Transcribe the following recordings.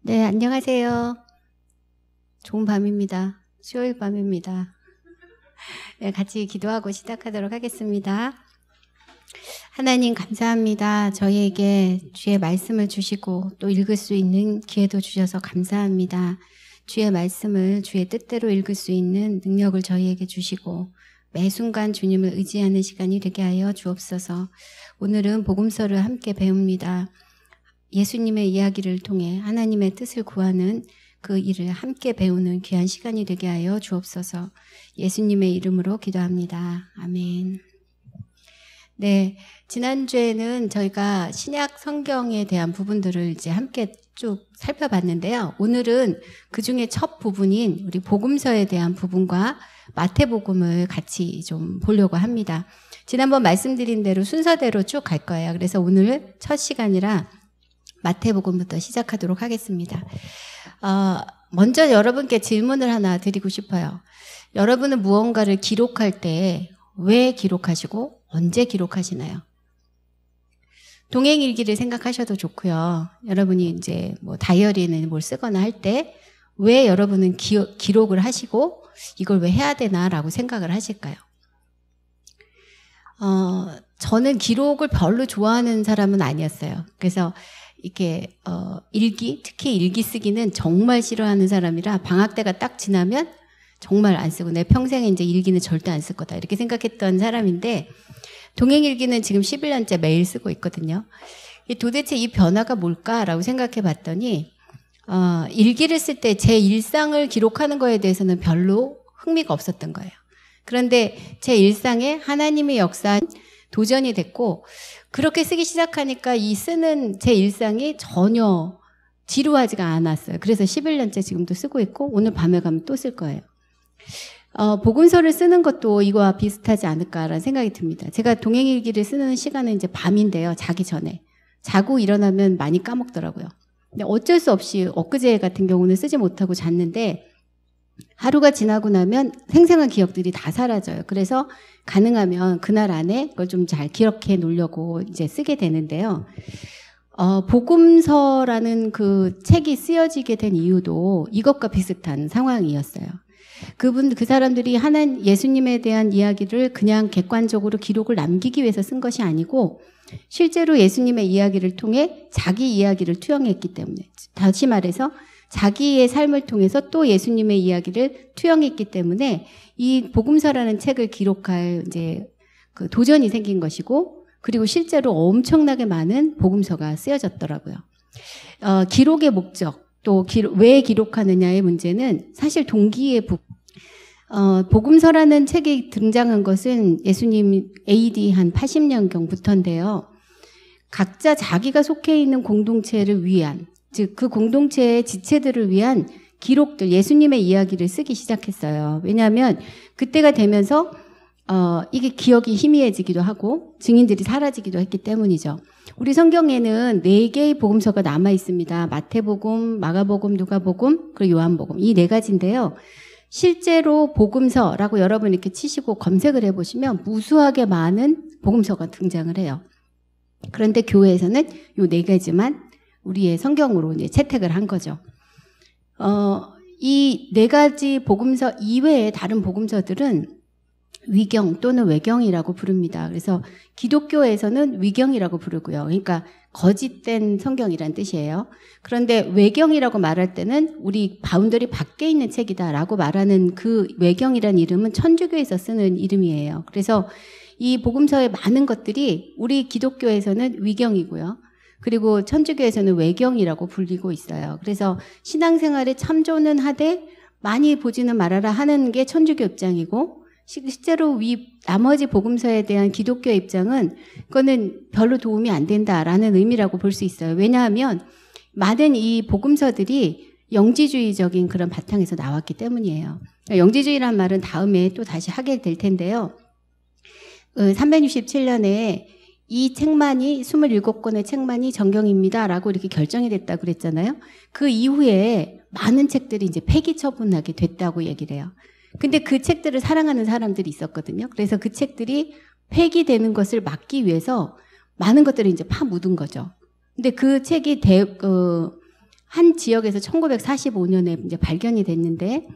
네, 안녕하세요. 좋은 밤입니다. 수요일 밤입니다. 네, 같이 기도하고 시작하도록 하겠습니다. 하나님 감사합니다. 저희에게 주의 말씀을 주시고 또 읽을 수 있는 기회도 주셔서 감사합니다. 주의 말씀을 주의 뜻대로 읽을 수 있는 능력을 저희에게 주시고 매 순간 주님을 의지하는 시간이 되게 하여 주옵소서. 오늘은 복음서를 함께 배웁니다. 예수님의 이야기를 통해 하나님의 뜻을 구하는 그 일을 함께 배우는 귀한 시간이 되게 하여 주옵소서. 예수님의 이름으로 기도합니다. 아멘. 네, 지난주에는 저희가 신약 성경에 대한 부분들을 이제 함께 쭉 살펴봤는데요. 오늘은 그 중에 첫 부분인 우리 복음서에 대한 부분과 마태복음을 같이 좀 보려고 합니다. 지난번 말씀드린 대로 순서대로 쭉 갈 거예요. 그래서 오늘 첫 시간이라 마태복음부터 시작하도록 하겠습니다. 먼저 여러분께 질문을 하나 드리고 싶어요. 여러분은 무언가를 기록할 때 왜 기록하시고 언제 기록하시나요? 동행일기를 생각하셔도 좋고요. 여러분이 이제 뭐 다이어리는 뭘 쓰거나 할 때 왜 여러분은 기록을 하시고 이걸 왜 해야 되나라고 생각을 하실까요? 저는 기록을 별로 좋아하는 사람은 아니었어요. 그래서 이렇게 일기, 특히 일기 쓰기는 정말 싫어하는 사람이라 방학 때가 딱 지나면 정말 안 쓰고 내 평생에 이제 일기는 절대 안 쓸 거다 이렇게 생각했던 사람인데 동행일기는 지금 11년째 매일 쓰고 있거든요. 도대체 이 변화가 뭘까라고 생각해 봤더니 일기를 쓸 때 제 일상을 기록하는 거에 대해서는 별로 흥미가 없었던 거예요. 그런데 제 일상에 하나님의 역사 도전이 됐고 그렇게 쓰기 시작하니까 이 쓰는 제 일상이 전혀 지루하지가 않았어요. 그래서 11년째 지금도 쓰고 있고 오늘 밤에 가면 또 쓸 거예요. 복음서를 쓰는 것도 이거와 비슷하지 않을까라는 생각이 듭니다. 제가 동행일기를 쓰는 시간은 이제 밤인데요. 자기 전에. 자고 일어나면 많이 까먹더라고요. 근데 어쩔 수 없이 엊그제 같은 경우는 쓰지 못하고 잤는데 하루가 지나고 나면 생생한 기억들이 다 사라져요. 그래서 가능하면 그날 안에 그걸 좀 잘 기억해 놓으려고 이제 쓰게 되는데요. 복음서라는 그 책이 쓰여지게 된 이유도 이것과 비슷한 상황이었어요. 그 사람들이 예수님에 대한 이야기를 그냥 객관적으로 기록을 남기기 위해서 쓴 것이 아니고 실제로 예수님의 이야기를 통해 자기 이야기를 투영했기 때문에, 다시 말해서 자기의 삶을 통해서 또 예수님의 이야기를 투영했기 때문에 이 복음서라는 책을 기록할 이제 그 도전이 생긴 것이고, 그리고 실제로 엄청나게 많은 복음서가 쓰여졌더라고요. 기록의 목적, 또 왜 기록하느냐의 문제는 사실 동기의 복음서라는 책이 등장한 것은 예수님 AD 한 80년경부터인데요. 각자 자기가 속해 있는 공동체를 위한, 즉 그 공동체의 지체들을 위한 기록들, 예수님의 이야기를 쓰기 시작했어요. 왜냐하면 그때가 되면서 이게 기억이 희미해지기도 하고 증인들이 사라지기도 했기 때문이죠. 우리 성경에는 4개의 복음서가 남아 있습니다. 마태복음, 마가복음, 누가복음, 그리고 요한복음, 이 4가지인데요. 실제로 복음서라고 여러분 이렇게 치시고 검색을 해보시면 무수하게 많은 복음서가 등장을 해요. 그런데 교회에서는 이 4가지만 우리의 성경으로 이제 채택을 한 거죠. 이 4가지 복음서 이외에 다른 복음서들은 위경 또는 외경이라고 부릅니다. 그래서 기독교에서는 위경이라고 부르고요. 그러니까 거짓된 성경이란 뜻이에요. 그런데 외경이라고 말할 때는 우리 바운더리 밖에 있는 책이다라고 말하는 그 외경이란 이름은 천주교에서 쓰는 이름이에요. 그래서 이 복음서의 많은 것들이 우리 기독교에서는 위경이고요. 그리고 천주교에서는 외경이라고 불리고 있어요. 그래서 신앙생활에 참조는 하되 많이 보지는 말아라 하는 게 천주교 입장이고, 실제로 나머지 복음서에 대한 기독교의 입장은 그거는 별로 도움이 안 된다라는 의미라고 볼 수 있어요. 왜냐하면 많은 이 복음서들이 영지주의적인 그런 바탕에서 나왔기 때문이에요. 영지주의란 말은 다음에 또 다시 하게 될 텐데요. 367년에 이 책만이 27권의 책만이 정경입니다라고 이렇게 결정이 됐다고 그랬잖아요. 그 이후에 많은 책들이 이제 폐기 처분하게 됐다고 얘기를 해요. 근데 그 책들을 사랑하는 사람들이 있었거든요. 그래서 그 책들이 폐기되는 것을 막기 위해서 많은 것들을 이제 파묻은 거죠. 근데 그 책이 한 지역에서 1945년에 이제 발견이 됐는데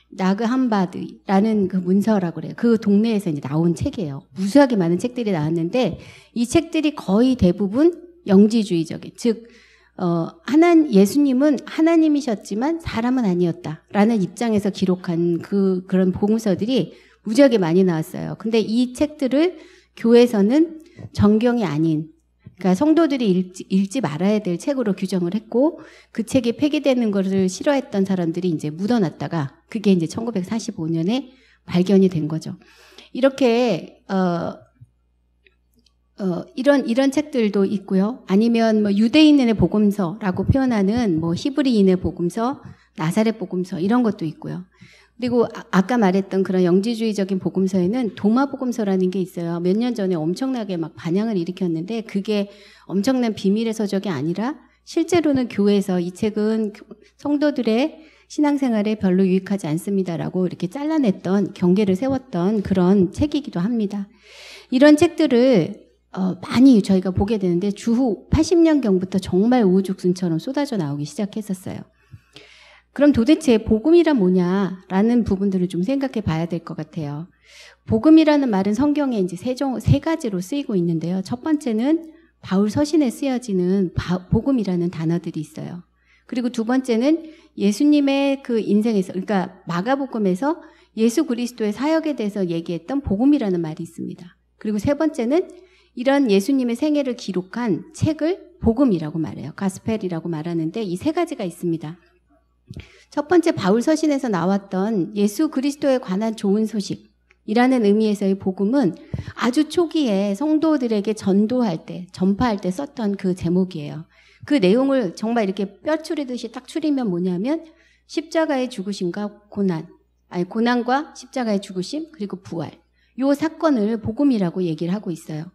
나그한바드라는 그 문서라고 그래요. 그 동네에서 이제 나온 책이에요. 무수하게 많은 책들이 나왔는데 이 책들이 거의 대부분 영지주의적인, 즉 예수님은 하나님이셨지만 사람은 아니었다라는 입장에서 기록한 그런 복음서들이 무지하게 많이 나왔어요. 근데 이 책들을 교회에서는 정경이 아닌, 그러니까 성도들이 읽지 말아야 될 책으로 규정을 했고 그 책이 폐기되는 것을 싫어했던 사람들이 이제 묻어놨다가 그게 이제 1945년에 발견이 된 거죠. 이렇게 이런 책들도 있고요. 아니면 뭐 유대인의 복음서라고 표현하는 뭐 히브리인의 복음서, 나사렛 복음서 이런 것도 있고요. 그리고 아까 말했던 그런 영지주의적인 복음서에는 도마 복음서라는 게 있어요. 몇 년 전에 엄청나게 막 반향을 일으켰는데 그게 엄청난 비밀의 서적이 아니라 실제로는 교회에서 이 책은 성도들의 신앙생활에 별로 유익하지 않습니다라고 이렇게 잘라냈던, 경계를 세웠던 그런 책이기도 합니다. 이런 책들을 많이 저희가 보게 되는데 주후 80년경부터 정말 우후죽순처럼 쏟아져 나오기 시작했었어요. 그럼 도대체 복음이란 뭐냐라는 부분들을 좀 생각해 봐야 될 것 같아요. 복음이라는 말은 성경에 이제 세 가지로 쓰이고 있는데요. 첫 번째는 바울 서신에 쓰여지는 복음이라는 단어들이 있어요. 그리고 두 번째는 예수님의 그 인생에서, 그러니까 마가복음에서 예수 그리스도의 사역에 대해서 얘기했던 복음이라는 말이 있습니다. 그리고 세 번째는 이런 예수님의 생애를 기록한 책을 복음이라고 말해요. 가스펠이라고 말하는데 이 세 가지가 있습니다. 첫 번째 바울 서신에서 나왔던 예수 그리스도에 관한 좋은 소식이라는 의미에서의 복음은 아주 초기에 성도들에게 전파할 때 썼던 그 제목이에요. 그 내용을 정말 이렇게 뼈 추리듯이 딱 추리면 뭐냐면 십자가의 죽으심과 고난과 십자가의 죽으심 그리고 부활, 요 사건을 복음이라고 얘기를 하고 있어요.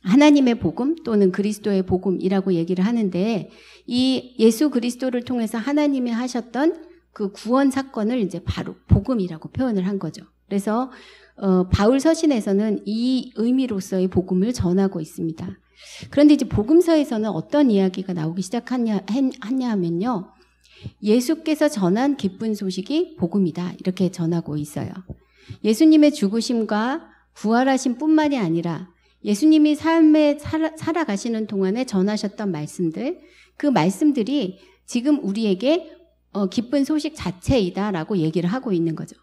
하나님의 복음 또는 그리스도의 복음이라고 얘기를 하는데 이 예수 그리스도를 통해서 하나님이 하셨던 그 구원 사건을 이제 바로 복음이라고 표현을 한 거죠. 그래서 바울 서신에서는 이 의미로서의 복음을 전하고 있습니다. 그런데 이제 복음서에서는 어떤 이야기가 나오기 시작하냐 하면요. 예수께서 전한 기쁜 소식이 복음이다. 이렇게 전하고 있어요. 예수님의 죽으심과 부활하심 뿐만이 아니라 예수님이 삶에 살아가시는 동안에 전하셨던 말씀들, 그 말씀들이 지금 우리에게 기쁜 소식 자체이다라고 얘기를 하고 있는 거죠.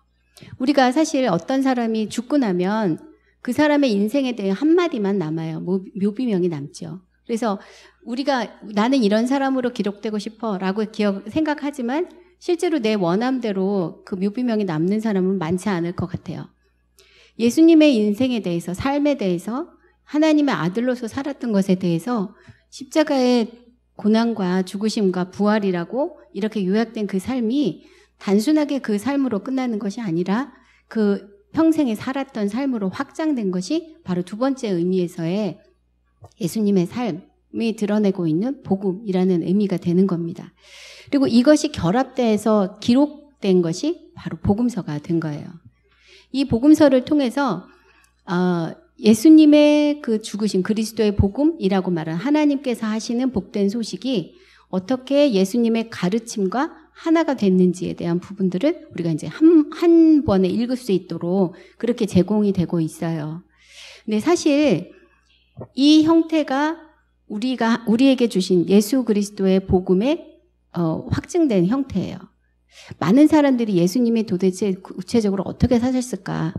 우리가 사실 어떤 사람이 죽고 나면 그 사람의 인생에 대해 한마디만 남아요. 묘비명이 남죠. 그래서 우리가 나는 이런 사람으로 기록되고 싶어 라고 생각하지만 실제로 내 원함대로 그 묘비명이 남는 사람은 많지 않을 것 같아요. 예수님의 인생에 대해서, 삶에 대해서, 하나님의 아들로서 살았던 것에 대해서 십자가의 고난과 죽으심과 부활이라고 이렇게 요약된 그 삶이 단순하게 그 삶으로 끝나는 것이 아니라 그 평생에 살았던 삶으로 확장된 것이 바로 두 번째 의미에서의 예수님의 삶이 드러내고 있는 복음이라는 의미가 되는 겁니다. 그리고 이것이 결합돼서 기록된 것이 바로 복음서가 된 거예요. 이 복음서를 통해서 예수님의 그 죽으심, 그리스도의 복음이라고 말한 하나님께서 하시는 복된 소식이 어떻게 예수님의 가르침과 하나가 됐는지에 대한 부분들을 우리가 이제 한 번에 읽을 수 있도록 그렇게 제공이 되고 있어요. 근데 사실 이 형태가 우리에게 주신 예수 그리스도의 복음의 확증된 형태예요. 많은 사람들이 예수님이 도대체 구체적으로 어떻게 사셨을까,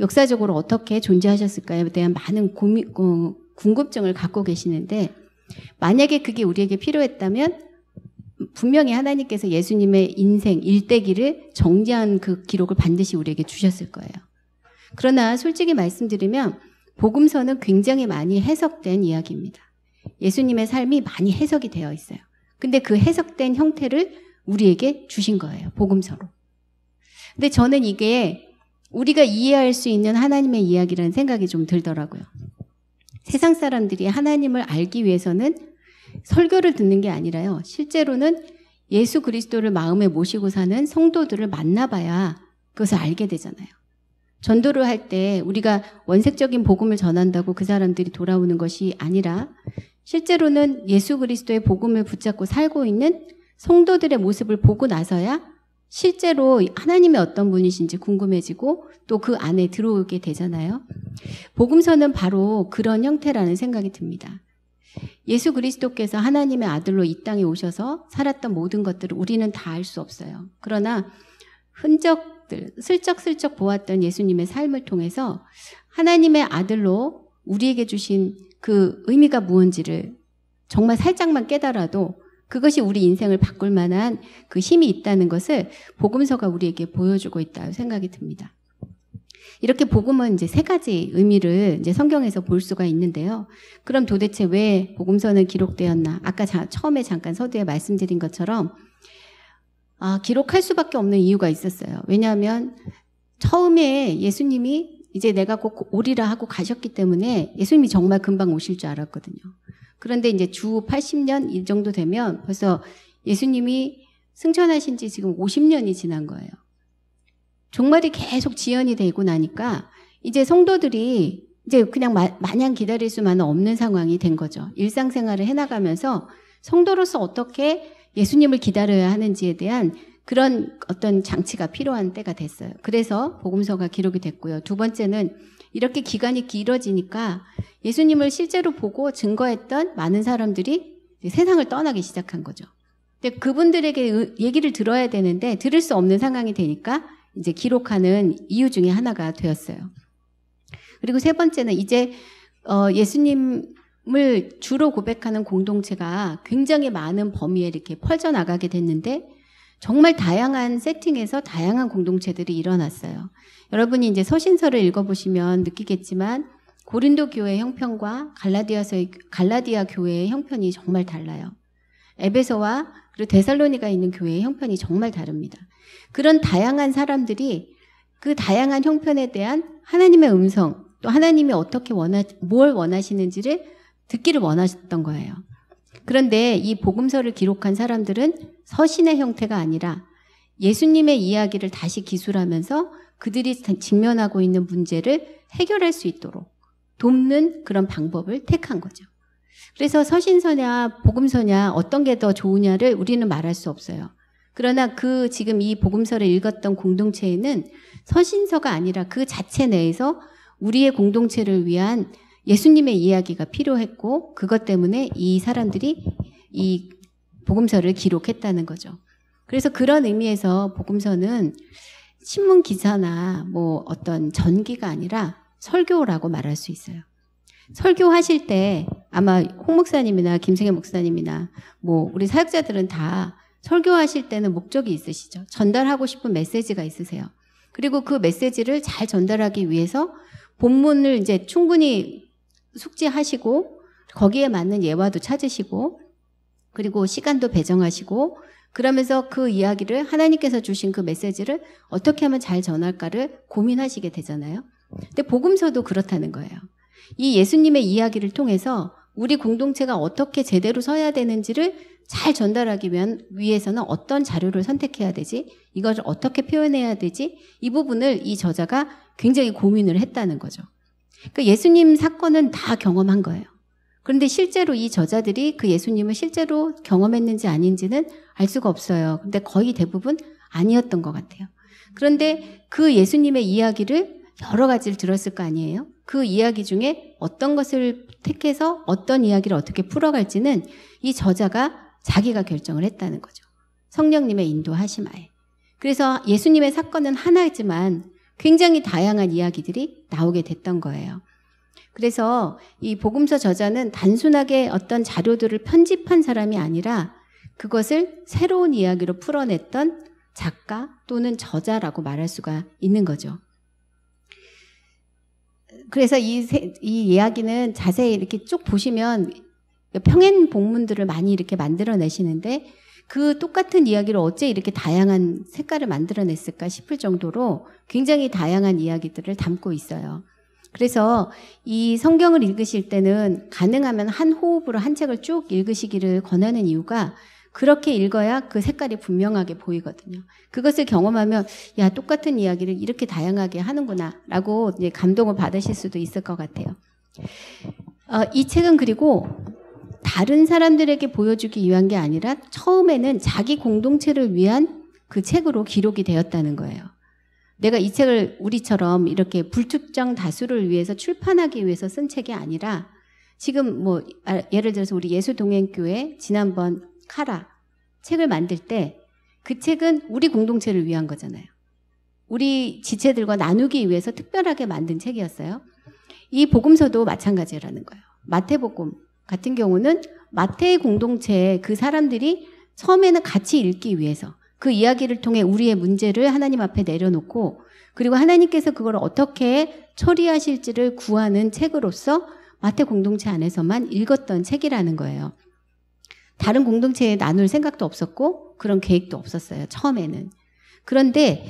역사적으로 어떻게 존재하셨을까에 대한 많은 궁금증을 갖고 계시는데 만약에 그게 우리에게 필요했다면 분명히 하나님께서 예수님의 인생, 일대기를 정리한 그 기록을 반드시 우리에게 주셨을 거예요. 그러나 솔직히 말씀드리면 복음서는 굉장히 많이 해석된 이야기입니다. 예수님의 삶이 많이 해석이 되어 있어요. 근데 그 해석된 형태를 우리에게 주신 거예요. 복음서로. 근데 저는 이게 우리가 이해할 수 있는 하나님의 이야기라는 생각이 좀 들더라고요. 세상 사람들이 하나님을 알기 위해서는 설교를 듣는 게 아니라요. 실제로는 예수 그리스도를 마음에 모시고 사는 성도들을 만나봐야 그것을 알게 되잖아요. 전도를 할 때 우리가 원색적인 복음을 전한다고 그 사람들이 돌아오는 것이 아니라 실제로는 예수 그리스도의 복음을 붙잡고 살고 있는 성도들의 모습을 보고 나서야 실제로 하나님의 어떤 분이신지 궁금해지고 또 그 안에 들어오게 되잖아요. 복음서는 바로 그런 형태라는 생각이 듭니다. 예수 그리스도께서 하나님의 아들로 이 땅에 오셔서 살았던 모든 것들을 우리는 다 알 수 없어요. 그러나 흔적들, 슬쩍슬쩍 보았던 예수님의 삶을 통해서 하나님의 아들로 우리에게 주신 그 의미가 무언지를 정말 살짝만 깨달아도 그것이 우리 인생을 바꿀 만한 그 힘이 있다는 것을 복음서가 우리에게 보여주고 있다 생각이 듭니다. 이렇게 복음은 이제 세 가지 의미를 이제 성경에서 볼 수가 있는데요. 그럼 도대체 왜 복음서는 기록되었나? 아까 처음에 잠깐 서두에 말씀드린 것처럼 기록할 수밖에 없는 이유가 있었어요. 왜냐하면 처음에 예수님이 이제 내가 곧 오리라 하고 가셨기 때문에 예수님이 정말 금방 오실 줄 알았거든요. 그런데 이제 주 80년 이 정도 되면 벌써 예수님이 승천하신 지 지금 50년이 지난 거예요. 종말이 계속 지연이 되고 나니까 이제 성도들이 이제 그냥 마냥 기다릴 수만은 없는 상황이 된 거죠. 일상생활을 해나가면서 성도로서 어떻게 예수님을 기다려야 하는지에 대한 그런 어떤 장치가 필요한 때가 됐어요. 그래서 복음서가 기록이 됐고요. 두 번째는 이렇게 기간이 길어지니까 예수님을 실제로 보고 증거했던 많은 사람들이 세상을 떠나기 시작한 거죠. 근데 그분들에게 얘기를 들어야 되는데 들을 수 없는 상황이 되니까 이제 기록하는 이유 중에 하나가 되었어요. 그리고 세 번째는 이제 예수님을 주로 고백하는 공동체가 굉장히 많은 범위에 이렇게 퍼져나가게 됐는데 정말 다양한 세팅에서 다양한 공동체들이 일어났어요. 여러분이 이제 서신서를 읽어보시면 느끼겠지만 고린도 교회의 형편과 갈라디아 교회의 형편이 정말 달라요. 에베소와 그리고 데살로니가 있는 교회의 형편이 정말 다릅니다. 그런 다양한 사람들이 그 다양한 형편에 대한 하나님의 음성, 또 하나님이 어떻게 뭘 원하시는지를 듣기를 원하셨던 거예요. 그런데 이 복음서를 기록한 사람들은 서신의 형태가 아니라 예수님의 이야기를 다시 기술하면서 그들이 직면하고 있는 문제를 해결할 수 있도록 돕는 그런 방법을 택한 거죠. 그래서 서신서냐 복음서냐 어떤 게 더 좋으냐를 우리는 말할 수 없어요. 그러나 지금 이 복음서를 읽었던 공동체에는 서신서가 아니라 그 자체 내에서 우리의 공동체를 위한 예수님의 이야기가 필요했고 그것 때문에 이 사람들이 이 복음서를 기록했다는 거죠. 그래서 그런 의미에서 복음서는 신문 기사나 뭐 어떤 전기가 아니라 설교라고 말할 수 있어요. 설교하실 때 아마 홍 목사님이나 김승혜 목사님이나 뭐 우리 사역자들은 다 설교하실 때는 목적이 있으시죠. 전달하고 싶은 메시지가 있으세요. 그리고 그 메시지를 잘 전달하기 위해서 본문을 이제 충분히 숙지하시고 거기에 맞는 예화도 찾으시고 그리고 시간도 배정하시고 그러면서 그 이야기를 하나님께서 주신 그 메시지를 어떻게 하면 잘 전할까를 고민하시게 되잖아요. 근데 복음서도 그렇다는 거예요. 이 예수님의 이야기를 통해서 우리 공동체가 어떻게 제대로 서야 되는지를 잘 전달하기 위해서는 어떤 자료를 선택해야 되지? 이것을 어떻게 표현해야 되지? 이 부분을 이 저자가 굉장히 고민을 했다는 거죠. 그러니까 예수님 사건은 다 경험한 거예요. 그런데 실제로 이 저자들이 그 예수님을 실제로 경험했는지 아닌지는 알 수가 없어요. 근데 거의 대부분 아니었던 것 같아요. 그런데 그 예수님의 이야기를 여러 가지를 들었을 거 아니에요? 그 이야기 중에 어떤 것을 택해서 어떤 이야기를 어떻게 풀어갈지는 이 저자가 자기가 결정을 했다는 거죠. 성령님의 인도하심하에. 그래서 예수님의 사건은 하나이지만 굉장히 다양한 이야기들이 나오게 됐던 거예요. 그래서 이 복음서 저자는 단순하게 어떤 자료들을 편집한 사람이 아니라 그것을 새로운 이야기로 풀어냈던 작가 또는 저자라고 말할 수가 있는 거죠. 그래서 이 이야기는 자세히 이렇게 쭉 보시면 평행 복문들을 많이 이렇게 만들어내시는데 그 똑같은 이야기를 어째 이렇게 다양한 색깔을 만들어냈을까 싶을 정도로 굉장히 다양한 이야기들을 담고 있어요. 그래서 이 성경을 읽으실 때는 가능하면 한 호흡으로 한 책을 쭉 읽으시기를 권하는 이유가 그렇게 읽어야 그 색깔이 분명하게 보이거든요. 그것을 경험하면 야 똑같은 이야기를 이렇게 다양하게 하는구나 라고 이제 감동을 받으실 수도 있을 것 같아요. 이 책은 그리고 다른 사람들에게 보여주기 위한 게 아니라 처음에는 자기 공동체를 위한 그 책으로 기록이 되었다는 거예요. 내가 이 책을 우리처럼 이렇게 불특정 다수를 위해서 출판하기 위해서 쓴 책이 아니라 지금 뭐 예를 들어서 우리 예수동행교회 지난번 카라 책을 만들 때 그 책은 우리 공동체를 위한 거잖아요. 우리 지체들과 나누기 위해서 특별하게 만든 책이었어요. 이 복음서도 마찬가지라는 거예요. 마태복음 같은 경우는 마태의 공동체에 그 사람들이 처음에는 같이 읽기 위해서 그 이야기를 통해 우리의 문제를 하나님 앞에 내려놓고 그리고 하나님께서 그걸 어떻게 처리하실지를 구하는 책으로서 마태 공동체 안에서만 읽었던 책이라는 거예요. 다른 공동체에 나눌 생각도 없었고 그런 계획도 없었어요. 처음에는. 그런데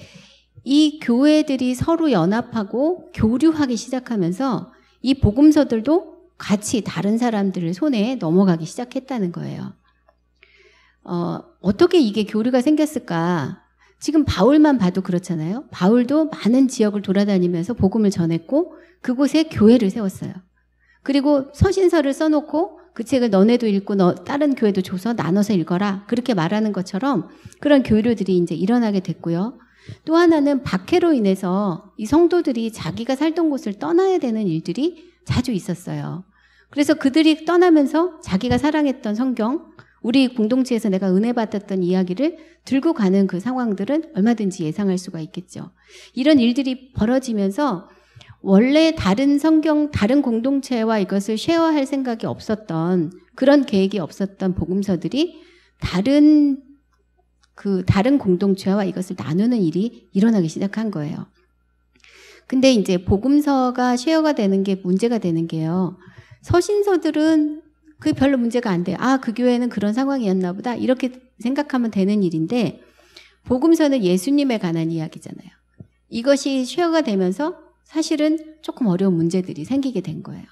이 교회들이 서로 연합하고 교류하기 시작하면서 이 복음서들도 같이 다른 사람들의 손에 넘어가기 시작했다는 거예요. 어떻게 이게 교류가 생겼을까? 지금 바울만 봐도 그렇잖아요. 바울도 많은 지역을 돌아다니면서 복음을 전했고 그곳에 교회를 세웠어요. 그리고 서신서를 써놓고 그 책을 너네도 읽고 다른 교회도 줘서 나눠서 읽어라. 그렇게 말하는 것처럼 그런 교류들이 이제 일어나게 됐고요. 또 하나는 박해로 인해서 이 성도들이 자기가 살던 곳을 떠나야 되는 일들이 자주 있었어요. 그래서 그들이 떠나면서 자기가 사랑했던 성경, 우리 공동체에서 내가 은혜 받았던 이야기를 들고 가는 그 상황들은 얼마든지 예상할 수가 있겠죠. 이런 일들이 벌어지면서 원래 다른 성경, 다른 공동체와 이것을 쉐어할 생각이 없었던 그런 계획이 없었던 복음서들이 다른 공동체와 이것을 나누는 일이 일어나기 시작한 거예요. 근데 이제 복음서가 쉐어가 되는 게 문제가 되는 게요. 서신서들은 그게 별로 문제가 안 돼요. 그 교회는 그런 상황이었나 보다. 이렇게 생각하면 되는 일인데 복음서는 예수님에 관한 이야기잖아요. 이것이 쉐어가 되면서 사실은 조금 어려운 문제들이 생기게 된 거예요.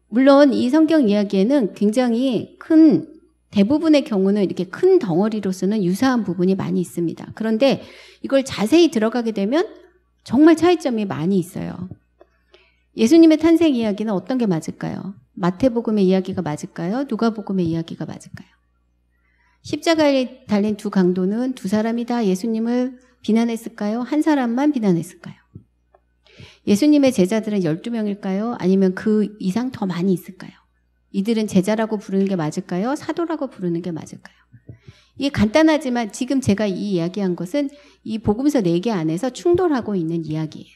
물론 이 성경 이야기에는 굉장히 대부분의 경우는 이렇게 큰 덩어리로서는 유사한 부분이 많이 있습니다. 그런데 이걸 자세히 들어가게 되면 정말 차이점이 많이 있어요. 예수님의 탄생 이야기는 어떤 게 맞을까요? 마태복음의 이야기가 맞을까요? 누가복음의 이야기가 맞을까요? 십자가에 달린 두 강도는 두 사람이 다 예수님을 비난했을까요? 한 사람만 비난했을까요? 예수님의 제자들은 12명일까요? 아니면 그 이상 더 많이 있을까요? 이들은 제자라고 부르는 게 맞을까요? 사도라고 부르는 게 맞을까요? 이게 간단하지만 지금 제가 이 이야기한 것은 이 복음서 4개 안에서 충돌하고 있는 이야기예요.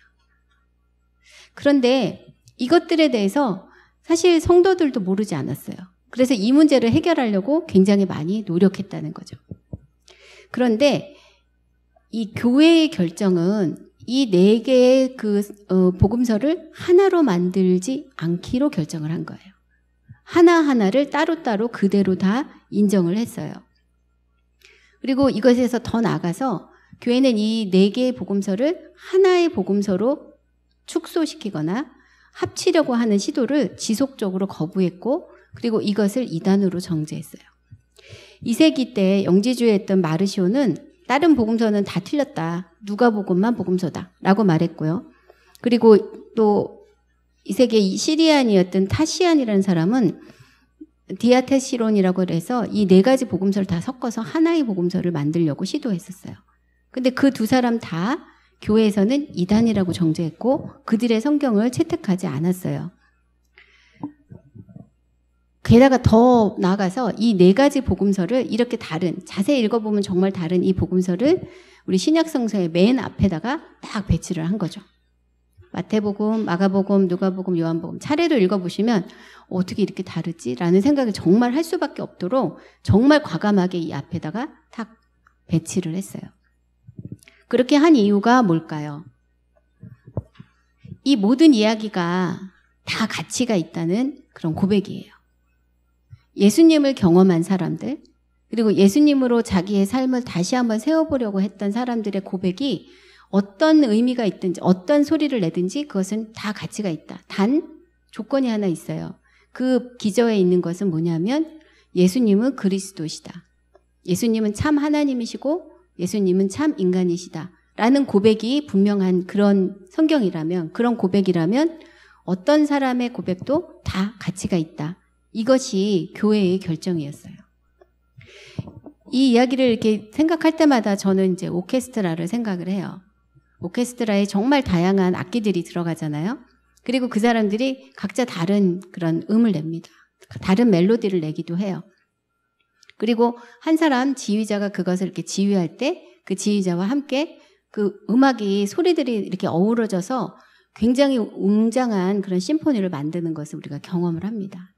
그런데 이것들에 대해서 사실 성도들도 모르지 않았어요. 그래서 이 문제를 해결하려고 굉장히 많이 노력했다는 거죠. 그런데 이 교회의 결정은 이 4개의 복음서를 하나로 만들지 않기로 결정을 한 거예요. 하나하나를 따로따로 그대로 다 인정을 했어요. 그리고 이것에서 더 나아가서 교회는 이 4개의 복음서를 하나의 복음서로 축소시키거나 합치려고 하는 시도를 지속적으로 거부했고 그리고 이것을 이단으로 정죄했어요. 2세기 때 영지주의했던 마르시오는 다른 복음서는 다 틀렸다. 누가복음만 복음서다. 라고 말했고요. 그리고 또 2세기 시리안이었던 타시안이라는 사람은 디아테시론이라고 해서 이 4가지 복음서를 다 섞어서 하나의 복음서를 만들려고 시도했었어요. 근데 그 두 사람 다 교회에서는 이단이라고 정죄했고 그들의 성경을 채택하지 않았어요. 게다가 더 나아가서 이 4가지 복음서를 이렇게 자세히 읽어보면 정말 다른 이 복음서를 우리 신약성서의 맨 앞에다가 딱 배치를 한 거죠. 마태복음, 마가복음, 누가복음, 요한복음 차례로 읽어보시면 어떻게 이렇게 다르지? 라는 생각을 정말 할 수밖에 없도록 정말 과감하게 이 앞에다가 딱 배치를 했어요. 그렇게 한 이유가 뭘까요? 이 모든 이야기가 다 가치가 있다는 그런 고백이에요. 예수님을 경험한 사람들, 그리고 예수님으로 자기의 삶을 다시 한번 세워보려고 했던 사람들의 고백이 어떤 의미가 있든지 어떤 소리를 내든지 그것은 다 가치가 있다. 단 조건이 하나 있어요. 그 기저에 있는 것은 뭐냐면 예수님은 그리스도시다. 예수님은 참 하나님이시고 예수님은 참 인간이시다. 라는 고백이 분명한 그런 성경이라면, 그런 고백이라면 어떤 사람의 고백도 다 가치가 있다. 이것이 교회의 결정이었어요. 이 이야기를 이렇게 생각할 때마다 저는 이제 오케스트라를 생각을 해요. 오케스트라에 정말 다양한 악기들이 들어가잖아요. 그리고 그 사람들이 각자 다른 그런 음을 냅니다. 다른 멜로디를 내기도 해요. 그리고 한 사람 지휘자가 그것을 이렇게 지휘할 때 그 지휘자와 함께 그 음악이 소리들이 이렇게 어우러져서 굉장히 웅장한 그런 심포니를 만드는 것을 우리가 경험을 합니다.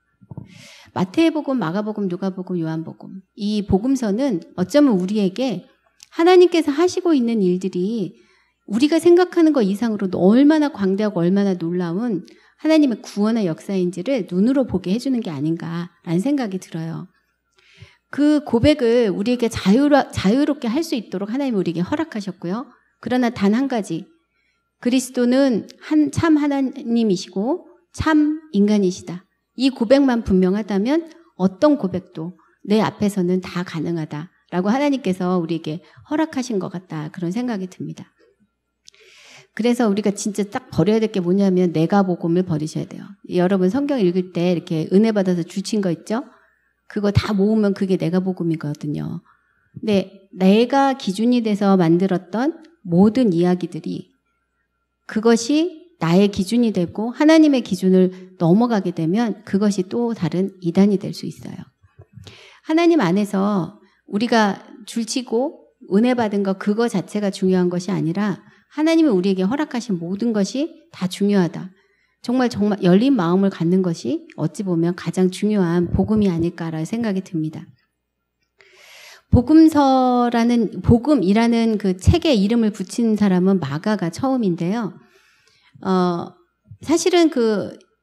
마태복음, 마가복음, 누가복음, 요한복음 이 복음서는 어쩌면 우리에게 하나님께서 하시고 있는 일들이 우리가 생각하는 것 이상으로 얼마나 광대하고 얼마나 놀라운 하나님의 구원의 역사인지를 눈으로 보게 해주는 게 아닌가라는 생각이 들어요. 그 고백을 우리에게 자유롭게 할 수 있도록 하나님이 우리에게 허락하셨고요. 그러나 단 한 가지, 그리스도는 참 하나님이시고 참 인간이시다. 이 고백만 분명하다면 어떤 고백도 내 앞에서는 다 가능하다라고 하나님께서 우리에게 허락하신 것 같다. 그런 생각이 듭니다. 그래서 우리가 진짜 딱 버려야 될 게 뭐냐면 내가 복음을 버리셔야 돼요. 여러분 성경 읽을 때 이렇게 은혜 받아서 주신 거 있죠? 그거 다 모으면 그게 내가 복음이거든요. 근데 내가 기준이 돼서 만들었던 모든 이야기들이 그것이 나의 기준이 되고 하나님의 기준을 넘어가게 되면 그것이 또 다른 이단이 될 수 있어요. 하나님 안에서 우리가 줄치고 은혜 받은 것 그거 자체가 중요한 것이 아니라 하나님이 우리에게 허락하신 모든 것이 다 중요하다. 정말 열린 마음을 갖는 것이 어찌 보면 가장 중요한 복음이 아닐까라는 생각이 듭니다. 복음이라는 그 책에 이름을 붙인 사람은 마가가 처음인데요. 사실은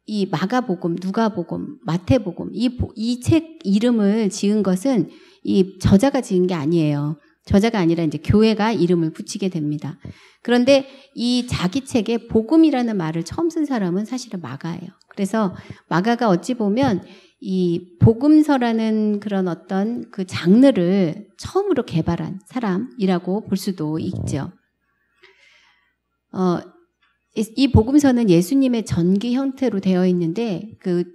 이 마가복음, 누가복음, 마태복음 이 책 이름을 지은 것은 이 저자가 지은 게 아니에요. 저자가 아니라 이제 교회가 이름을 붙이게 됩니다. 그런데 이 자기 책에 복음이라는 말을 처음 쓴 사람은 사실은 마가예요. 그래서 마가가 어찌 보면 이 복음서라는 그런 어떤 그 장르를 처음으로 개발한 사람이라고 볼 수도 있죠. 이 복음서는 예수님의 전기 형태로 되어 있는데 그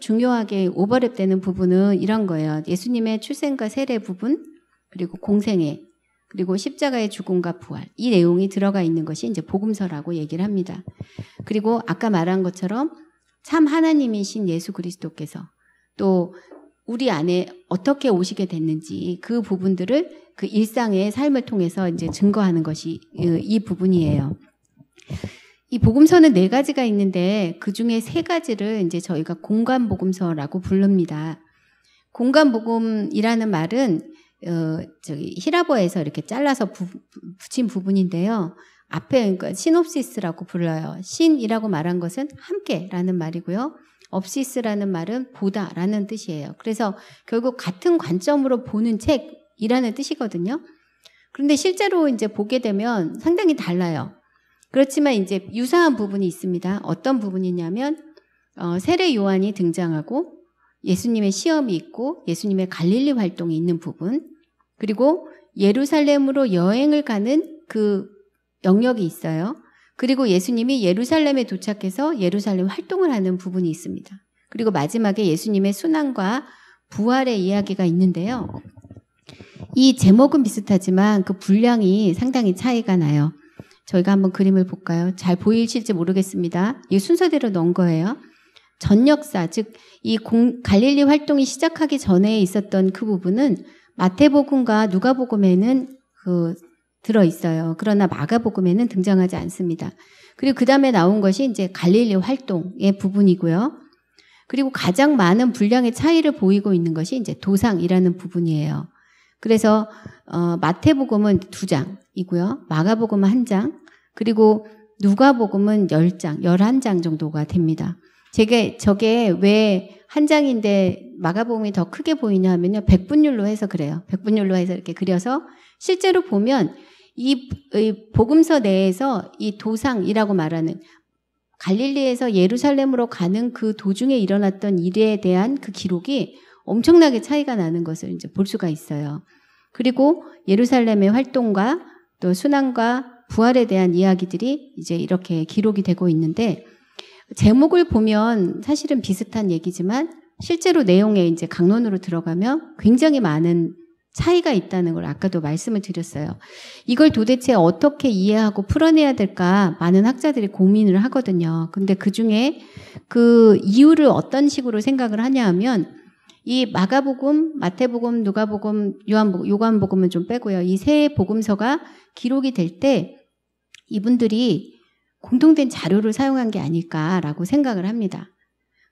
중요하게 오버랩되는 부분은 이런 거예요. 예수님의 출생과 세례 부분, 그리고 공생애, 그리고 십자가의 죽음과 부활. 이 내용이 들어가 있는 것이 이제 복음서라고 얘기를 합니다. 그리고 아까 말한 것처럼 참 하나님이신 예수 그리스도께서 또 우리 안에 어떻게 오시게 됐는지 그 부분들을 그 일상의 삶을 통해서 이제 증거하는 것이 이 부분이에요. 이 복음서는 4가지가 있는데 그 중에 3가지를 이제 저희가 공간복음서라고 부릅니다. 공간복음이라는 말은 히라보에서 이렇게 잘라서 붙인 부분인데요. 앞에 그러니까 시놉시스라고 불러요. 신이라고 말한 것은 함께라는 말이고요. 업시스라는 말은 보다라는 뜻이에요. 그래서 결국 같은 관점으로 보는 책이라는 뜻이거든요. 그런데 실제로 이제 보게 되면 상당히 달라요. 그렇지만 이제 유사한 부분이 있습니다. 어떤 부분이냐면 세례 요한이 등장하고 예수님의 시험이 있고 예수님의 갈릴리 활동이 있는 부분, 그리고 예루살렘으로 여행을 가는 그 영역이 있어요. 그리고 예수님이 예루살렘에 도착해서 예루살렘 활동을 하는 부분이 있습니다. 그리고 마지막에 예수님의 순환과 부활의 이야기가 있는데요. 이 제목은 비슷하지만 그 분량이 상당히 차이가 나요. 저희가 한번 그림을 볼까요? 잘 보이실지 모르겠습니다. 이 순서대로 넣은 거예요. 전 역사, 즉 이 갈릴리 활동이 시작하기 전에 있었던 그 부분은 마태복음과 누가복음에는 들어 있어요. 그러나 마가복음에는 등장하지 않습니다. 그리고 그 다음에 나온 것이 이제 갈릴리 활동의 부분이고요. 그리고 가장 많은 분량의 차이를 보이고 있는 것이 이제 도상이라는 부분이에요. 그래서 마태복음은 2장이고요. 마가복음은 1장, 그리고 누가복음은 10장, 11장 정도가 됩니다. 저게 왜 한 장인데 마가복음이 더 크게 보이냐 하면요. 백분율로 해서 그래요. 백분율로 해서 이렇게 그려서 실제로 보면 이 복음서 내에서 이 도상이라고 말하는 갈릴리에서 예루살렘으로 가는 그 도중에 일어났던 일에 대한 그 기록이 엄청나게 차이가 나는 것을 이제 볼 수가 있어요. 그리고 예루살렘의 활동과 또 순환과 부활에 대한 이야기들이 이제 이렇게 기록이 되고 있는데 제목을 보면 사실은 비슷한 얘기지만 실제로 내용에 이제 강론으로 들어가면 굉장히 많은 차이가 있다는 걸 아까도 말씀을 드렸어요. 이걸 도대체 어떻게 이해하고 풀어내야 될까 많은 학자들이 고민을 하거든요. 근데 그 중에 그 이유를 어떤 식으로 생각을 하냐 하면 이 마가복음, 마태복음, 누가복음, 요한복음은 좀 빼고요. 이 세 복음서가 기록이 될 때 이분들이 공통된 자료를 사용한 게 아닐까라고 생각을 합니다.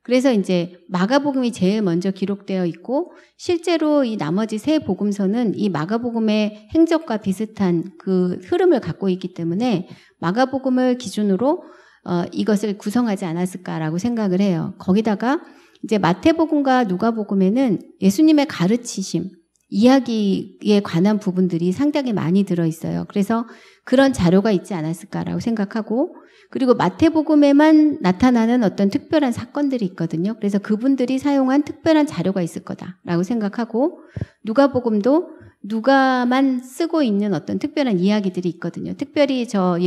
그래서 이제 마가복음이 제일 먼저 기록되어 있고 실제로 이 나머지 세 복음서는 이 마가복음의 행적과 비슷한 그 흐름을 갖고 있기 때문에 마가복음을 기준으로 이것을 구성하지 않았을까라고 생각을 해요. 거기다가 이제 마태복음과 누가복음에는 예수님의 가르치심, 이야기에 관한 부분들이 상당히 많이 들어있어요. 그래서 그런 자료가 있지 않았을까라고 생각하고 그리고 마태복음에만 나타나는 어떤 특별한 사건들이 있거든요. 그래서 그분들이 사용한 특별한 자료가 있을 거다라고 생각하고 누가복음도 누가만 쓰고 있는 어떤 특별한 이야기들이 있거든요. 특별히 저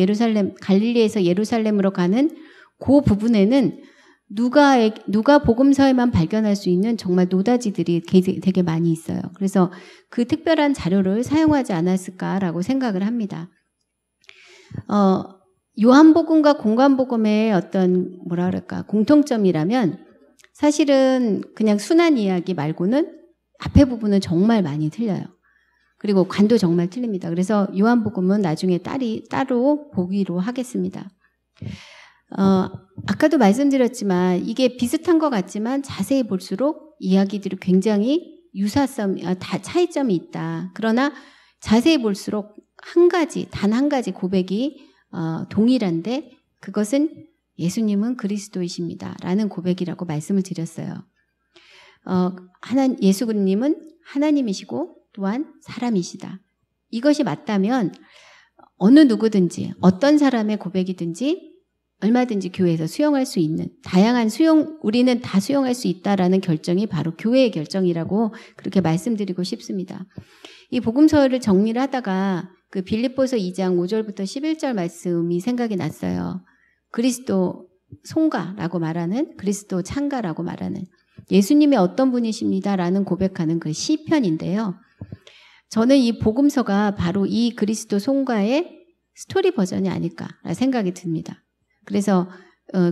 갈릴리에서 예루살렘으로 가는 그 부분에는 누가 복음서에만 발견할 수 있는 정말 노다지들이 되게 많이 있어요. 그래서 그 특별한 자료를 사용하지 않았을까라고 생각을 합니다. 요한복음과 공관복음의 어떤 공통점이라면 사실은 그냥 순한 이야기 말고는 앞에 부분은 정말 많이 틀려요. 그리고 관도 정말 틀립니다. 그래서 요한복음은 나중에 따로 보기로 하겠습니다. 아까도 말씀드렸지만 이게 비슷한 것 같지만 자세히 볼수록 이야기들이 굉장히 차이점이 있다. 그러나 자세히 볼수록 단 한 가지 고백이 동일한데 그것은 예수님은 그리스도이십니다. 라는 고백이라고 말씀을 드렸어요. 예수님은 하나님이시고 또한 사람이시다. 이것이 맞다면 어느 누구든지 어떤 사람의 고백이든지 얼마든지 교회에서 수용할 수 있는 다양한 우리는 다 수용할 수 있다라는 결정이 바로 교회의 결정이라고 그렇게 말씀드리고 싶습니다. 이 복음서를 정리를 하다가 그 빌립보서 2장 5절부터 11절 말씀이 생각이 났어요. 그리스도 송가라고 말하는 그리스도 창가라고 말하는 예수님이 어떤 분이십니다라는 고백하는 그 시편인데요. 저는 이 복음서가 바로 이 그리스도 송가의 스토리 버전이 아닐까라는 생각이 듭니다. 그래서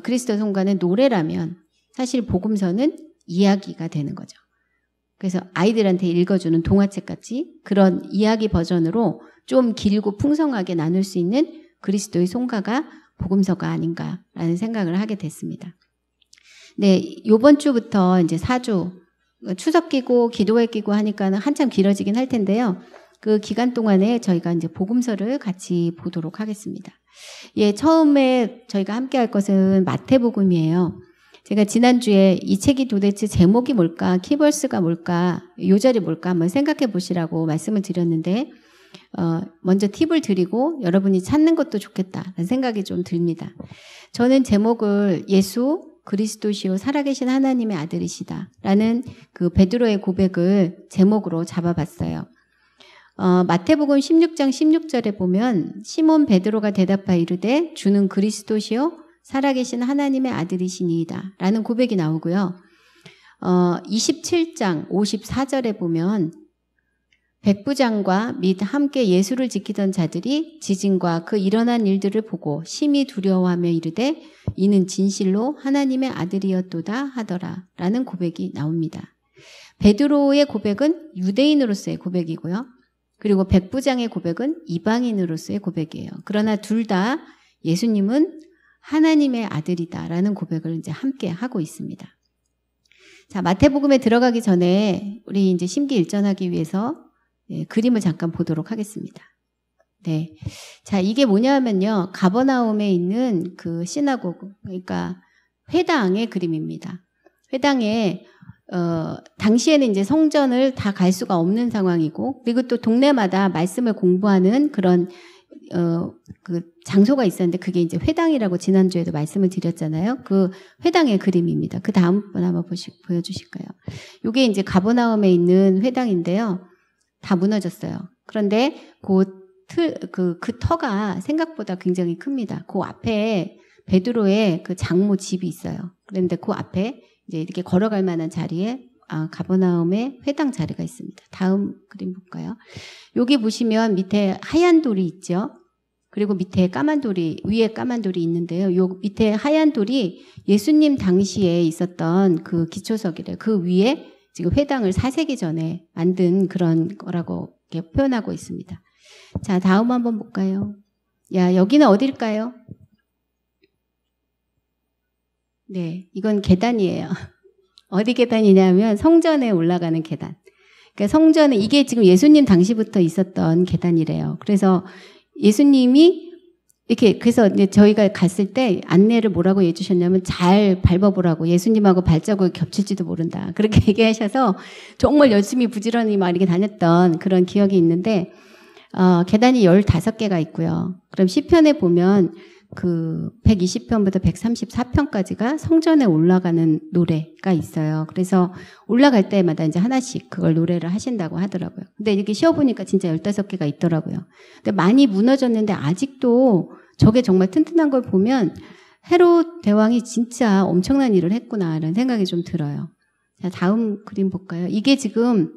그리스도 송가는 노래라면 사실 복음서는 이야기가 되는 거죠. 그래서 아이들한테 읽어주는 동화책 같이 그런 이야기 버전으로 좀 길고 풍성하게 나눌 수 있는 그리스도의 송가가 복음서가 아닌가라는 생각을 하게 됐습니다. 네, 이번 주부터 이제 4주 추석 끼고 기도회 끼고 하니까는 한참 길어지긴 할 텐데요. 그 기간 동안에 저희가 이제 복음서를 같이 보도록 하겠습니다. 예, 처음에 저희가 함께 할 것은 마태복음이에요. 제가 지난주에 이 책이 도대체 제목이 뭘까, 키버스가 뭘까, 요절이 뭘까 한번 생각해 보시라고 말씀을 드렸는데 먼저 팁을 드리고 여러분이 찾는 것도 좋겠다라는 생각이 좀 듭니다. 저는 제목을 예수 그리스도시요 살아계신 하나님의 아들이시다 라는 그 베드로의 고백을 제목으로 잡아봤어요. 마태복음 16장 16절에 보면 시몬 베드로가 대답하여 이르되 주는 그리스도시요 살아계신 하나님의 아들이시니이다 라는 고백이 나오고요. 27장 54절에 보면 백부장과 및 함께 예수를 지키던 자들이 지진과 그 일어난 일들을 보고 심히 두려워하며 이르되 이는 진실로 하나님의 아들이었도다 하더라 라는 고백이 나옵니다. 베드로의 고백은 유대인으로서의 고백이고요. 그리고 백부장의 고백은 이방인으로서의 고백이에요. 그러나 둘 다 예수님은 하나님의 아들이다라는 고백을 이제 함께 하고 있습니다. 자, 마태복음에 들어가기 전에 우리 이제 심기일전하기 위해서 그림을 잠깐 보도록 하겠습니다. 네. 자, 이게 뭐냐면요. 가버나움에 있는 그 시나고그, 그러니까 회당의 그림입니다. 회당에 당시에는 이제 성전을 다 갈 수가 없는 상황이고, 그리고 또 동네마다 말씀을 공부하는 그런 그 장소가 있었는데 그게 이제 회당이라고 지난주에도 말씀을 드렸잖아요. 그 회당의 그림입니다. 그 다음 분 한번 보여주실까요? 이게 이제 가버나움에 있는 회당인데요. 다 무너졌어요. 그런데 그 터가 생각보다 굉장히 큽니다. 그 앞에 베드로의 그 장모 집이 있어요. 그런데 그 앞에 이제 이렇게 걸어갈 만한 자리에 가버나움의 회당 자리가 있습니다. 다음 그림 볼까요? 여기 보시면 밑에 하얀 돌이 있죠. 그리고 밑에 까만 돌이, 위에 까만 돌이 있는데요. 요 밑에 하얀 돌이 예수님 당시에 있었던 그 기초석이래요. 그 위에 지금 회당을 4세기 전에 만든 그런 거라고 이렇게 표현하고 있습니다. 자, 다음 한번 볼까요? 야, 여기는 어딜까요? 네, 이건 계단이에요. 어디 계단이냐면 성전에 올라가는 계단. 그러니까 성전에 이게 지금 예수님 당시부터 있었던 계단이래요. 그래서 예수님이 이렇게 그래서 이제 저희가 갔을 때 안내를 뭐라고 해주셨냐면 잘 밟아보라고 예수님하고 발자국이 겹칠지도 모른다. 그렇게 얘기하셔서 정말 열심히 부지런히 막 이렇게 다녔던 그런 기억이 있는데 계단이 15개가 있고요. 그럼 시편에 보면 그 120편부터 134편까지가 성전에 올라가는 노래가 있어요. 그래서 올라갈 때마다 이제 하나씩 그걸 노래를 하신다고 하더라고요. 근데 이렇게 쉬어보니까 진짜 15개가 있더라고요. 근데 많이 무너졌는데 아직도 저게 정말 튼튼한 걸 보면 헤롯 대왕이 진짜 엄청난 일을 했구나 이런 생각이 좀 들어요. 자, 다음 그림 볼까요? 이게 지금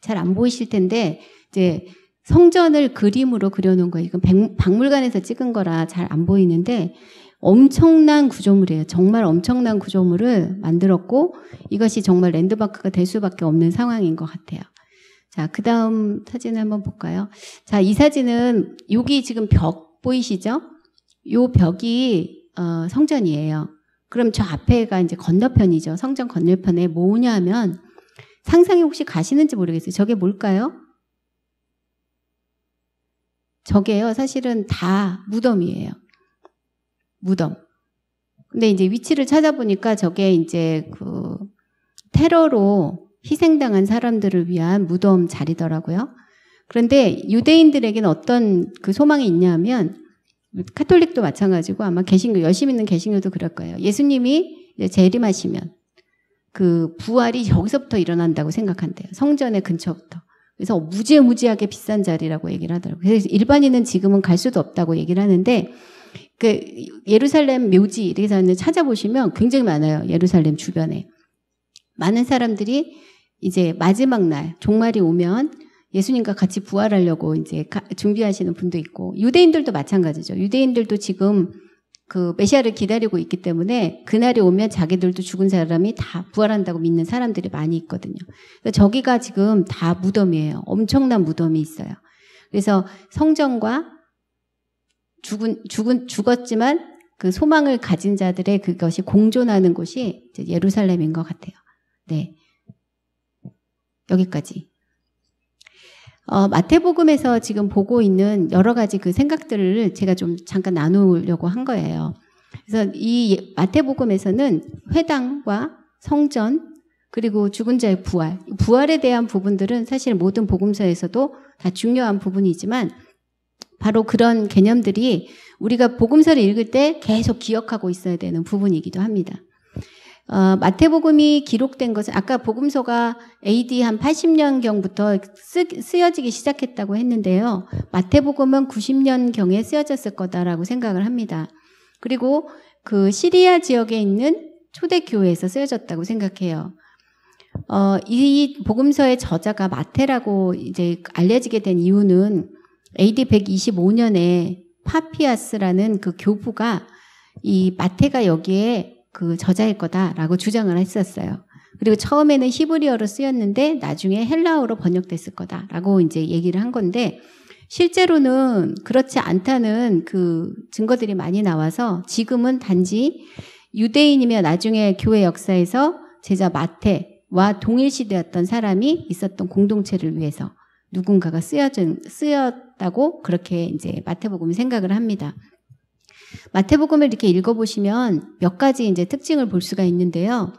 잘 안 보이실 텐데 이제 성전을 그림으로 그려놓은 거예요. 이건 박물관에서 찍은 거라 잘 안 보이는데 엄청난 구조물이에요. 정말 엄청난 구조물을 만들었고 이것이 정말 랜드마크가 될 수밖에 없는 상황인 것 같아요. 자, 그 다음 사진을 한번 볼까요? 자, 이 사진은 여기 지금 벽 보이시죠? 요 벽이 성전이에요. 그럼 저 앞에가 이제 건너편이죠. 성전 건너편에 뭐냐 하면 상상이 혹시 가시는지 모르겠어요. 저게 뭘까요? 저게요, 사실은 다 무덤이에요. 무덤. 근데 이제 위치를 찾아보니까 저게 이제 그 테러로 희생당한 사람들을 위한 무덤 자리더라고요. 그런데 유대인들에게는 어떤 그 소망이 있냐면 카톨릭도 마찬가지고 아마 개신교, 열심히 있는 개신교도 그럴 거예요. 예수님이 이제 재림하시면 그 부활이 여기서부터 일어난다고 생각한대요. 성전의 근처부터. 그래서 무지무지하게 비싼 자리라고 얘기를 하더라고요. 그래서 일반인은 지금은 갈 수도 없다고 얘기를 하는데 그 예루살렘 묘지 이렇게 해서 찾아보시면 굉장히 많아요. 예루살렘 주변에. 많은 사람들이 이제 마지막 날 종말이 오면 예수님과 같이 부활하려고 이제 준비하시는 분도 있고 유대인들도 마찬가지죠. 유대인들도 지금 그 메시아를 기다리고 있기 때문에 그날이 오면 자기들도 죽은 사람이 다 부활한다고 믿는 사람들이 많이 있거든요. 그래서 저기가 지금 다 무덤이에요. 엄청난 무덤이 있어요. 그래서 성전과 죽었지만 그 소망을 가진 자들의 그것이 공존하는 곳이 이제 예루살렘인 것 같아요. 네. 여기까지. 마태복음에서 지금 보고 있는 여러 가지 그 생각들을 제가 좀 잠깐 나누려고 한 거예요. 그래서 이 마태복음에서는 회당과 성전 그리고 죽은 자의 부활에 대한 부분들은 사실 모든 복음서에서도 다 중요한 부분이지만 바로 그런 개념들이 우리가 복음서를 읽을 때 계속 기억하고 있어야 되는 부분이기도 합니다. 마태복음이 기록된 것은 아까 복음서가 AD 한 80년경부터 쓰여지기 시작했다고 했는데요. 마태복음은 90년경에 쓰여졌을 거다라고 생각을 합니다. 그리고 그 시리아 지역에 있는 초대교회에서 쓰여졌다고 생각해요. 이 복음서의 저자가 마태라고 이제 알려지게 된 이유는 AD 125년에 파피아스라는 그 교부가 이 마태가 여기에 그 저자일 거다라고 주장을 했었어요. 그리고 처음에는 히브리어로 쓰였는데 나중에 헬라어로 번역됐을 거다라고 이제 얘기를 한 건데 실제로는 그렇지 않다는 그 증거들이 많이 나와서 지금은 단지 유대인이며 나중에 교회 역사에서 제자 마태와 동일시되었던 사람이 있었던 공동체를 위해서 누군가가 쓰였다고 그렇게 이제 마태복음이 생각을 합니다. 마태복음을 이렇게 읽어보시면 몇 가지 이제 특징을 볼 수가 있는데요.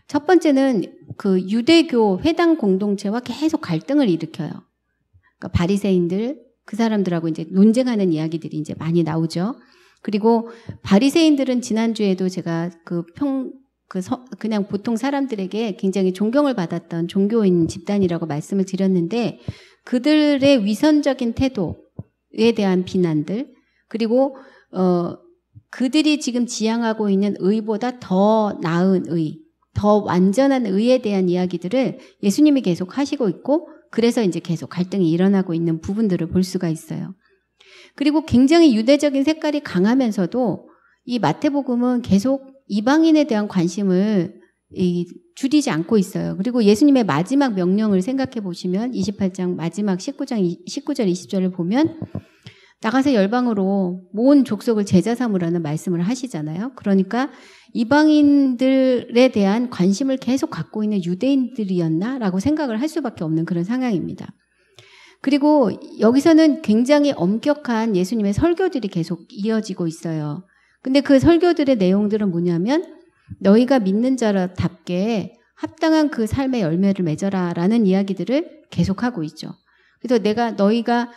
첫 번째는 그 유대교 회당 공동체와 계속 갈등을 일으켜요. 그러니까 바리새인들 그 사람들하고 이제 논쟁하는 이야기들이 이제 많이 나오죠. 그리고 바리새인들은 지난주에도 제가 그냥 보통 사람들에게 굉장히 존경을 받았던 종교인 집단이라고 말씀을 드렸는데 그들의 위선적인 태도에 대한 비난들 그리고 그들이 지금 지향하고 있는 의보다 더 나은 의, 더 완전한 의에 대한 이야기들을 예수님이 계속 하시고 있고 그래서 이제 계속 갈등이 일어나고 있는 부분들을 볼 수가 있어요. 그리고 굉장히 유대적인 색깔이 강하면서도 이 마태복음은 계속 이방인에 대한 관심을 줄이지 않고 있어요. 그리고 예수님의 마지막 명령을 생각해 보시면 28장 마지막 19절 20절을 보면 나가서 열방으로 모든 족속을 제자 삼으라는 말씀을 하시잖아요. 그러니까 이방인들에 대한 관심을 계속 갖고 있는 유대인들이었나라고 생각을 할 수밖에 없는 그런 상황입니다. 그리고 여기서는 굉장히 엄격한 예수님의 설교들이 계속 이어지고 있어요. 근데 그 설교들의 내용들은 뭐냐면 너희가 믿는 자답게 합당한 그 삶의 열매를 맺어라 라는 이야기들을 계속하고 있죠. 그래서 너희가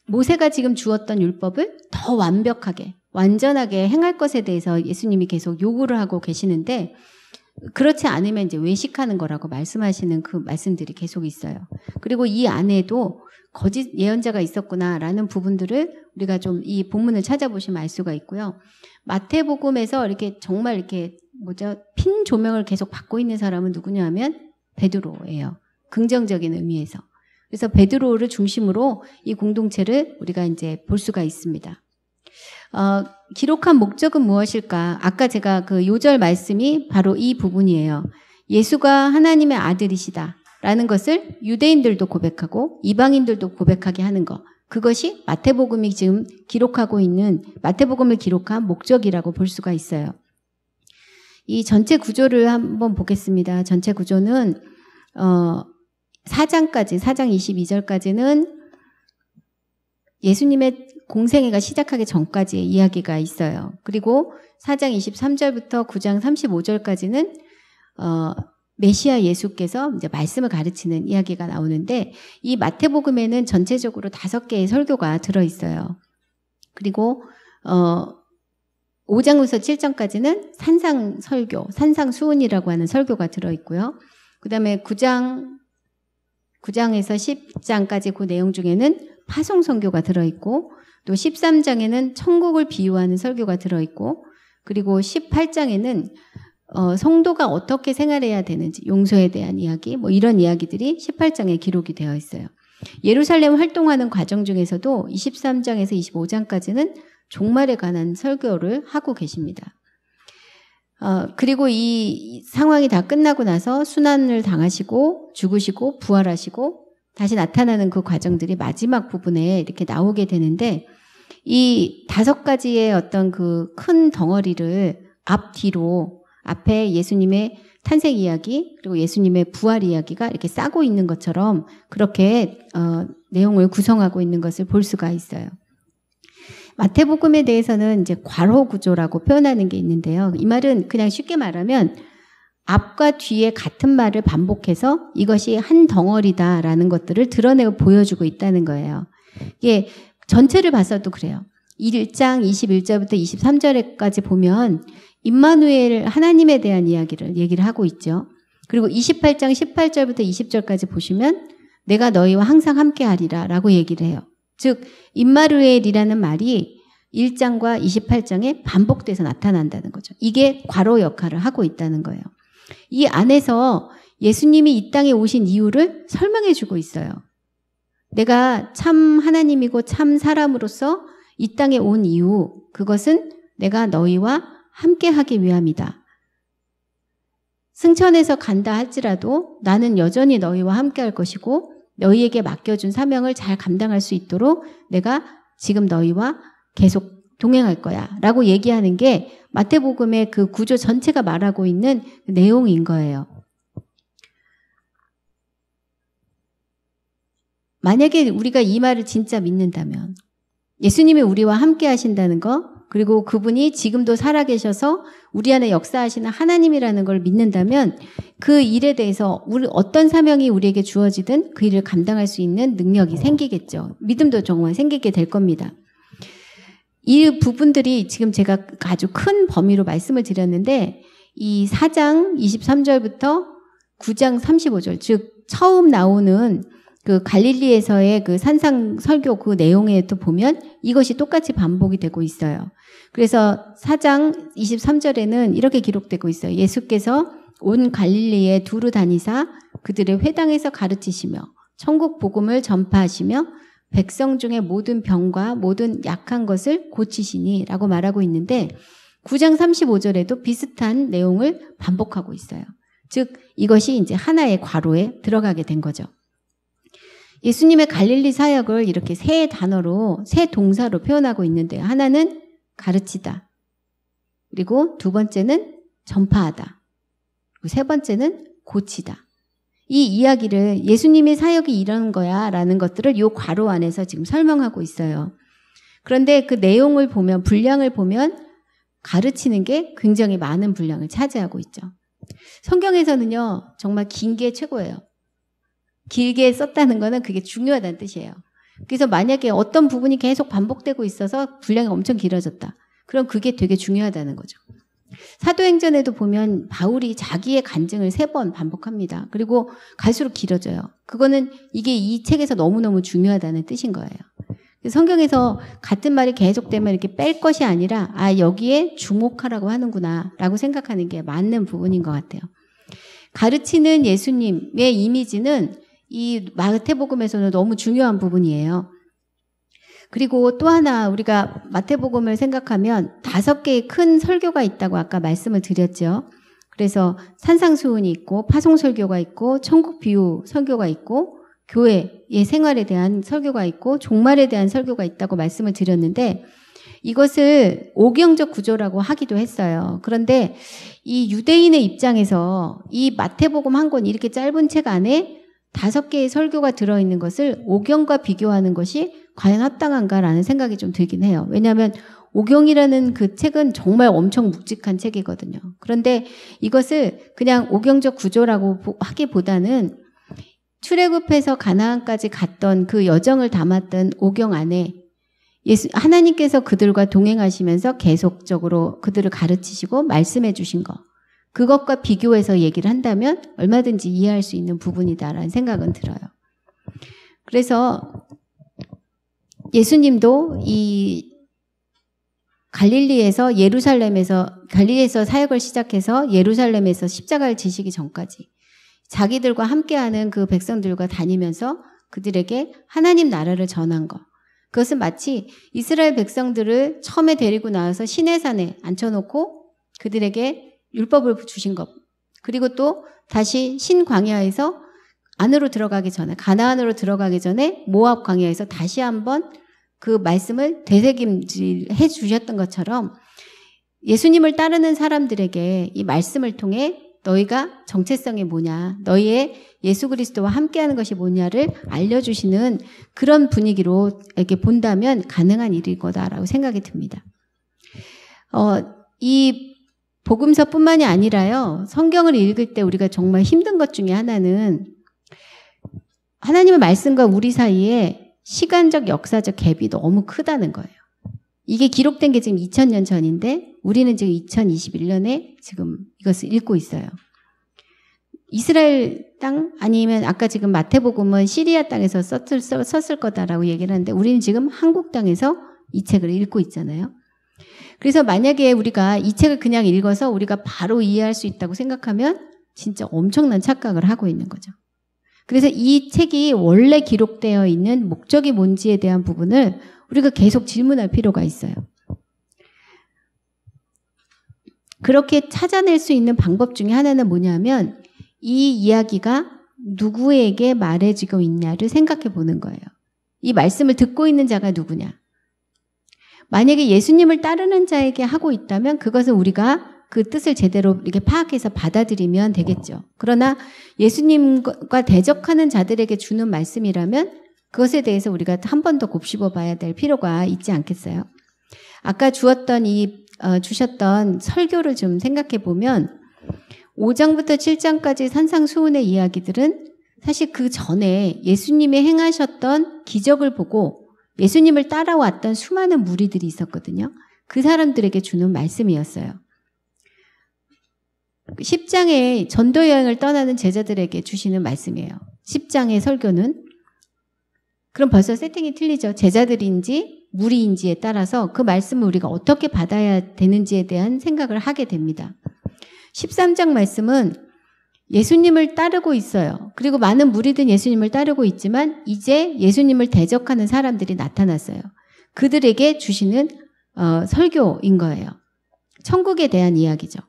모세가 지금 주었던 율법을 더 완벽하게 완전하게 행할 것에 대해서 예수님이 계속 요구를 하고 계시는데 그렇지 않으면 이제 외식하는 거라고 말씀하시는 그 말씀들이 계속 있어요. 그리고 이 안에도 거짓 예언자가 있었구나라는 부분들을 우리가 좀 이 본문을 찾아보시면 알 수가 있고요. 마태복음에서 이렇게 정말 이렇게 핀 조명을 계속 받고 있는 사람은 누구냐 하면 베드로예요. 긍정적인 의미에서. 그래서 베드로를 중심으로 이 공동체를 우리가 이제 볼 수가 있습니다. 기록한 목적은 무엇일까? 아까 제가 그 요절 말씀이 바로 이 부분이에요. 예수가 하나님의 아들이시다 라는 것을 유대인들도 고백하고 이방인들도 고백하게 하는 것. 그것이 마태복음이 지금 기록하고 있는 마태복음을 기록한 목적이라고 볼 수가 있어요. 이 전체 구조를 한번 보겠습니다. 전체 구조는 4장 22절까지는 예수님의 공생애가 시작하기 전까지의 이야기가 있어요. 그리고 4장 23절부터 9장 35절까지는 메시아 예수께서 이제 말씀을 가르치는 이야기가 나오는데 이 마태복음에는 전체적으로 5개의 설교가 들어있어요. 그리고 5장부터 7장까지는 산상 설교, 산상 수훈이라고 하는 설교가 들어있고요. 그 다음에 9장에서 10장까지 그 내용 중에는 파송 선교가 들어있고 또 13장에는 천국을 비유하는 설교가 들어있고 그리고 18장에는 성도가 어떻게 생활해야 되는지 용서에 대한 이야기 이런 이야기들이 18장에 기록이 되어 있어요. 예루살렘 활동하는 과정 중에서도 23장에서 25장까지는 종말에 관한 설교를 하고 계십니다. 그리고 이 상황이 다 끝나고 나서 순환을 당하시고 죽으시고 부활하시고 다시 나타나는 그 과정들이 마지막 부분에 이렇게 나오게 되는데 이 5가지의 어떤 그 큰 덩어리를 앞뒤로 앞에 예수님의 탄생 이야기 그리고 예수님의 부활 이야기가 이렇게 싸고 있는 것처럼 그렇게 내용을 구성하고 있는 것을 볼 수가 있어요. 마태복음에 대해서는 이제 괄호 구조라고 표현하는 게 있는데요. 이 말은 그냥 쉽게 말하면 앞과 뒤에 같은 말을 반복해서 이것이 한 덩어리다라는 것들을 드러내고 보여주고 있다는 거예요. 이게 전체를 봤어도 그래요. 1장 21절부터 23절까지 보면 임마누엘 하나님에 대한 얘기를 하고 있죠. 그리고 28장 18절부터 20절까지 보시면 내가 너희와 항상 함께하리라 라고 얘기를 해요. 즉 임마누엘이라는 말이 1장과 28장에 반복돼서 나타난다는 거죠. 이게 괄호 역할을 하고 있다는 거예요. 이 안에서 예수님이 이 땅에 오신 이유를 설명해 주고 있어요. 내가 참 하나님이고 참 사람으로서 이 땅에 온 이유, 그것은 내가 너희와 함께하기 위함이다. 승천해서 간다 할지라도 나는 여전히 너희와 함께할 것이고 너희에게 맡겨준 사명을 잘 감당할 수 있도록 내가 지금 너희와 계속 동행할 거야 라고 얘기하는 게 마태복음의 그 구조 전체가 말하고 있는 내용인 거예요. 만약에 우리가 이 말을 진짜 믿는다면 예수님이 우리와 함께 하신다는 거 그리고 그분이 지금도 살아계셔서 우리 안에 역사하시는 하나님이라는 걸 믿는다면 그 일에 대해서 어떤 사명이 우리에게 주어지든 그 일을 감당할 수 있는 능력이 생기겠죠. 믿음도 정말 생기게 될 겁니다. 이 부분들이 지금 제가 아주 큰 범위로 말씀을 드렸는데 이 4장 23절부터 9장 35절 즉 처음 나오는 그 갈릴리에서의 그 산상 설교 그 내용에 또 보면 이것이 똑같이 반복이 되고 있어요. 그래서 4장 23절에는 이렇게 기록되고 있어요. 예수께서 온 갈릴리에 두루 다니사 그들의 회당에서 가르치시며 천국 복음을 전파하시며 백성 중에 모든 병과 모든 약한 것을 고치시니 라고 말하고 있는데 9장 35절에도 비슷한 내용을 반복하고 있어요. 즉 이것이 이제 하나의 괄호에 들어가게 된 거죠. 예수님의 갈릴리 사역을 이렇게 세 단어로, 세 동사로 표현하고 있는데요. 하나는 가르치다. 그리고 두 번째는 전파하다. 그리고 세 번째는 고치다. 이 이야기를 예수님의 사역이 이런 거야 라는 것들을 이 괄호 안에서 지금 설명하고 있어요. 그런데 그 내용을 보면, 분량을 보면 가르치는 게 굉장히 많은 분량을 차지하고 있죠. 성경에서는요, 정말 긴 게 최고예요. 길게 썼다는 거는 그게 중요하다는 뜻이에요. 그래서 만약에 어떤 부분이 계속 반복되고 있어서 분량이 엄청 길어졌다. 그럼 그게 되게 중요하다는 거죠. 사도행전에도 보면 바울이 자기의 간증을 3번 반복합니다. 그리고 갈수록 길어져요. 그거는 이게 이 책에서 너무너무 중요하다는 뜻인 거예요. 성경에서 같은 말이 계속되면 이렇게 뺄 것이 아니라 여기에 주목하라고 하는구나 라고 생각하는 게 맞는 부분인 것 같아요. 가르치는 예수님의 이미지는 이 마태복음에서는 너무 중요한 부분이에요. 그리고 또 하나 우리가 마태복음을 생각하면 5개의 큰 설교가 있다고 아까 말씀을 드렸죠. 그래서 산상수훈이 있고 파송설교가 있고 천국비유 설교가 있고 교회의 생활에 대한 설교가 있고 종말에 대한 설교가 있다고 말씀을 드렸는데 이것을 오경적 구조라고 하기도 했어요. 그런데 이 유대인의 입장에서 이 마태복음 한 권 이렇게 짧은 책 안에 5개의 설교가 들어있는 것을 오경과 비교하는 것이 과연 합당한가라는 생각이 좀 들긴 해요. 왜냐하면 오경이라는 그 책은 정말 엄청 묵직한 책이거든요. 그런데 이것을 그냥 오경적 구조라고 하기보다는 출애굽해서 가나안까지 갔던 그 여정을 담았던 오경 안에 하나님께서 그들과 동행하시면서 계속적으로 그들을 가르치시고 말씀해 주신 것, 그것과 비교해서 얘기를 한다면 얼마든지 이해할 수 있는 부분이다라는 생각은 들어요. 그래서 예수님도 이 갈릴리에서 사역을 시작해서 예루살렘에서 십자가를 지시기 전까지 자기들과 함께하는 그 백성들과 다니면서 그들에게 하나님 나라를 전한 것. 그것은 마치 이스라엘 백성들을 처음에 데리고 나와서 시내산에 앉혀놓고 그들에게 율법을 주신 것. 그리고 또 다시 신광야에서 안으로 들어가기 전에, 가나안으로 들어가기 전에 모압 광야에서 다시 한번 그 말씀을 되새김질해 주셨던 것처럼 예수님을 따르는 사람들에게 이 말씀을 통해 너희가 정체성이 뭐냐, 너희의 예수 그리스도와 함께하는 것이 뭐냐를 알려주시는 그런 분위기로 이렇게 본다면 가능한 일일 거다라고 생각이 듭니다. 이 복음서뿐만이 아니라요, 성경을 읽을 때 우리가 정말 힘든 것 중에 하나는 하나님의 말씀과 우리 사이에 시간적, 역사적 갭이 너무 크다는 거예요. 이게 기록된 게 지금 2000년 전인데 우리는 지금 2021년에 지금 이것을 읽고 있어요. 이스라엘 땅 아니면 아까 지금 마태복음은 시리아 땅에서 썼을 거다라고 얘기를 하는데 우리는 지금 한국 땅에서 이 책을 읽고 있잖아요. 그래서 만약에 우리가 이 책을 그냥 읽어서 우리가 바로 이해할 수 있다고 생각하면 진짜 엄청난 착각을 하고 있는 거죠. 그래서 이 책이 원래 기록되어 있는 목적이 뭔지에 대한 부분을 우리가 계속 질문할 필요가 있어요. 그렇게 찾아낼 수 있는 방법 중에 하나는 뭐냐면 이 이야기가 누구에게 말해지고 있냐를 생각해 보는 거예요. 이 말씀을 듣고 있는 자가 누구냐. 만약에 예수님을 따르는 자에게 하고 있다면 그것은 우리가 그 뜻을 제대로 이렇게 파악해서 받아들이면 되겠죠. 그러나 예수님과 대적하는 자들에게 주는 말씀이라면 그것에 대해서 우리가 한 번 더 곱씹어 봐야 될 필요가 있지 않겠어요? 아까 주셨던 설교를 좀 생각해 보면 5장부터 7장까지 산상수훈의 이야기들은 사실 그 전에 예수님이 행하셨던 기적을 보고 예수님을 따라왔던 수많은 무리들이 있었거든요. 그 사람들에게 주는 말씀이었어요. 10장에 전도 여행을 떠나는 제자들에게 주시는 말씀이에요. 10장의 설교는 그럼 벌써 세팅이 틀리죠. 제자들인지 무리인지에 따라서 그 말씀을 우리가 어떻게 받아야 되는지에 대한 생각을 하게 됩니다. 13장 말씀은 예수님을 따르고 있어요. 그리고 많은 무리들은 예수님을 따르고 있지만 이제 예수님을 대적하는 사람들이 나타났어요. 그들에게 주시는 설교인 거예요. 천국에 대한 이야기죠.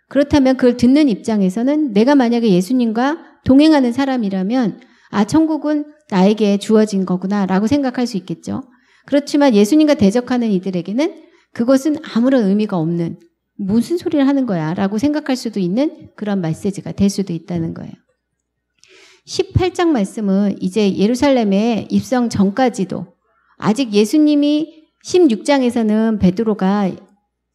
그렇다면 그걸 듣는 입장에서는 내가 만약에 예수님과 동행하는 사람이라면 아, 천국은 나에게 주어진 거구나 라고 생각할 수 있겠죠. 그렇지만 예수님과 대적하는 이들에게는 그것은 아무런 의미가 없는 무슨 소리를 하는 거야 라고 생각할 수도 있는 그런 메시지가 될 수도 있다는 거예요. 18장 말씀은 이제 예루살렘에 입성 전까지도 아직 예수님이 16장에서는 베드로가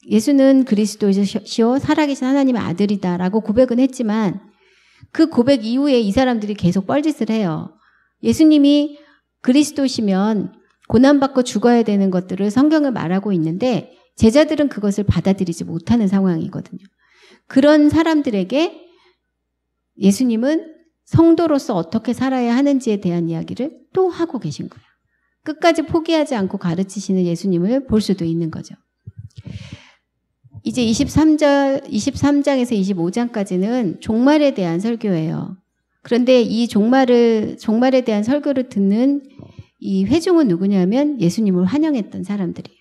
예수는 그리스도시요 살아계신 하나님의 아들이다 라고 고백은 했지만 그 고백 이후에 이 사람들이 계속 뻘짓을 해요. 예수님이 그리스도시면 고난받고 죽어야 되는 것들을 성경을 말하고 있는데 제자들은 그것을 받아들이지 못하는 상황이거든요. 그런 사람들에게 예수님은 성도로서 어떻게 살아야 하는지에 대한 이야기를 또 하고 계신 거예요. 끝까지 포기하지 않고 가르치시는 예수님을 볼 수도 있는 거죠. 이제 23장에서 25장까지는 종말에 대한 설교예요. 그런데 이 종말에 대한 설교를 듣는 이 회중은 누구냐면 예수님을 환영했던 사람들이에요.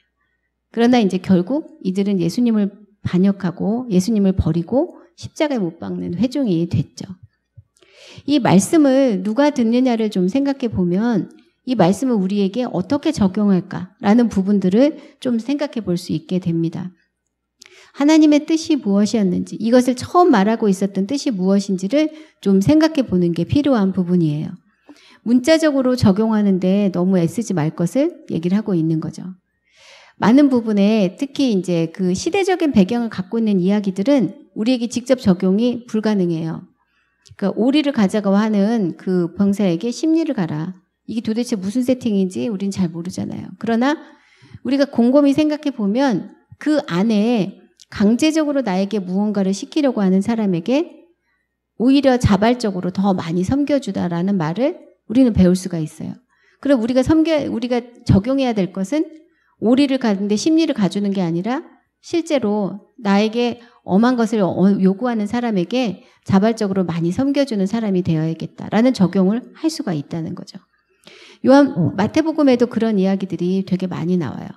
그러나 이제 결국 이들은 예수님을 반역하고 예수님을 버리고 십자가에 못 박는 회중이 됐죠. 이 말씀을 누가 듣느냐를 좀 생각해 보면 이 말씀을 우리에게 어떻게 적용할까라는 부분들을 좀 생각해 볼 수 있게 됩니다. 하나님의 뜻이 무엇이었는지, 이것을 처음 말하고 있었던 뜻이 무엇인지를 좀 생각해 보는 게 필요한 부분이에요. 문자적으로 적용하는데 너무 애쓰지 말 것을 얘기를 하고 있는 거죠. 많은 부분에 특히 이제 그 시대적인 배경을 갖고 있는 이야기들은 우리에게 직접 적용이 불가능해요. 그러니까 오리를 가져가 하는 그 병사에게 심리를 가라. 이게 도대체 무슨 세팅인지 우리는 잘 모르잖아요. 그러나 우리가 곰곰이 생각해 보면 그 안에 강제적으로 나에게 무언가를 시키려고 하는 사람에게 오히려 자발적으로 더 많이 섬겨주다라는 말을 우리는 배울 수가 있어요. 그럼 우리가 적용해야 될 것은 오리를 가는데 심리를 가주는 게 아니라 실제로 나에게 엄한 것을 요구하는 사람에게 자발적으로 많이 섬겨주는 사람이 되어야겠다라는 적용을 할 수가 있다는 거죠. 마태복음에도 그런 이야기들이 되게 많이 나와요.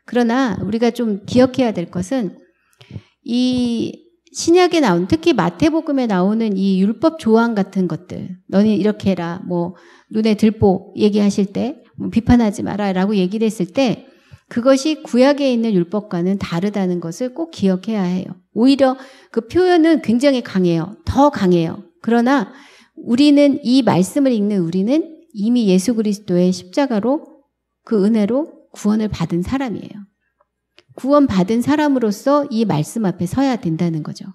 그러나 우리가 좀 기억해야 될 것은 이 신약에 나온, 특히 마태복음에 나오는 이 율법 조항 같은 것들, 너는 이렇게 해라, 뭐 눈에 들보 얘기하실 때 뭐 비판하지 마라 라고 얘기를 했을 때 그것이 구약에 있는 율법과는 다르다는 것을 꼭 기억해야 해요. 오히려 그 표현은 굉장히 강해요. 더 강해요. 그러나 우리는 이 말씀을 읽는 우리는 이미 예수 그리스도의 십자가로 그 은혜로 구원을 받은 사람이에요. 구원받은 사람으로서 이 말씀 앞에 서야 된다는 거죠.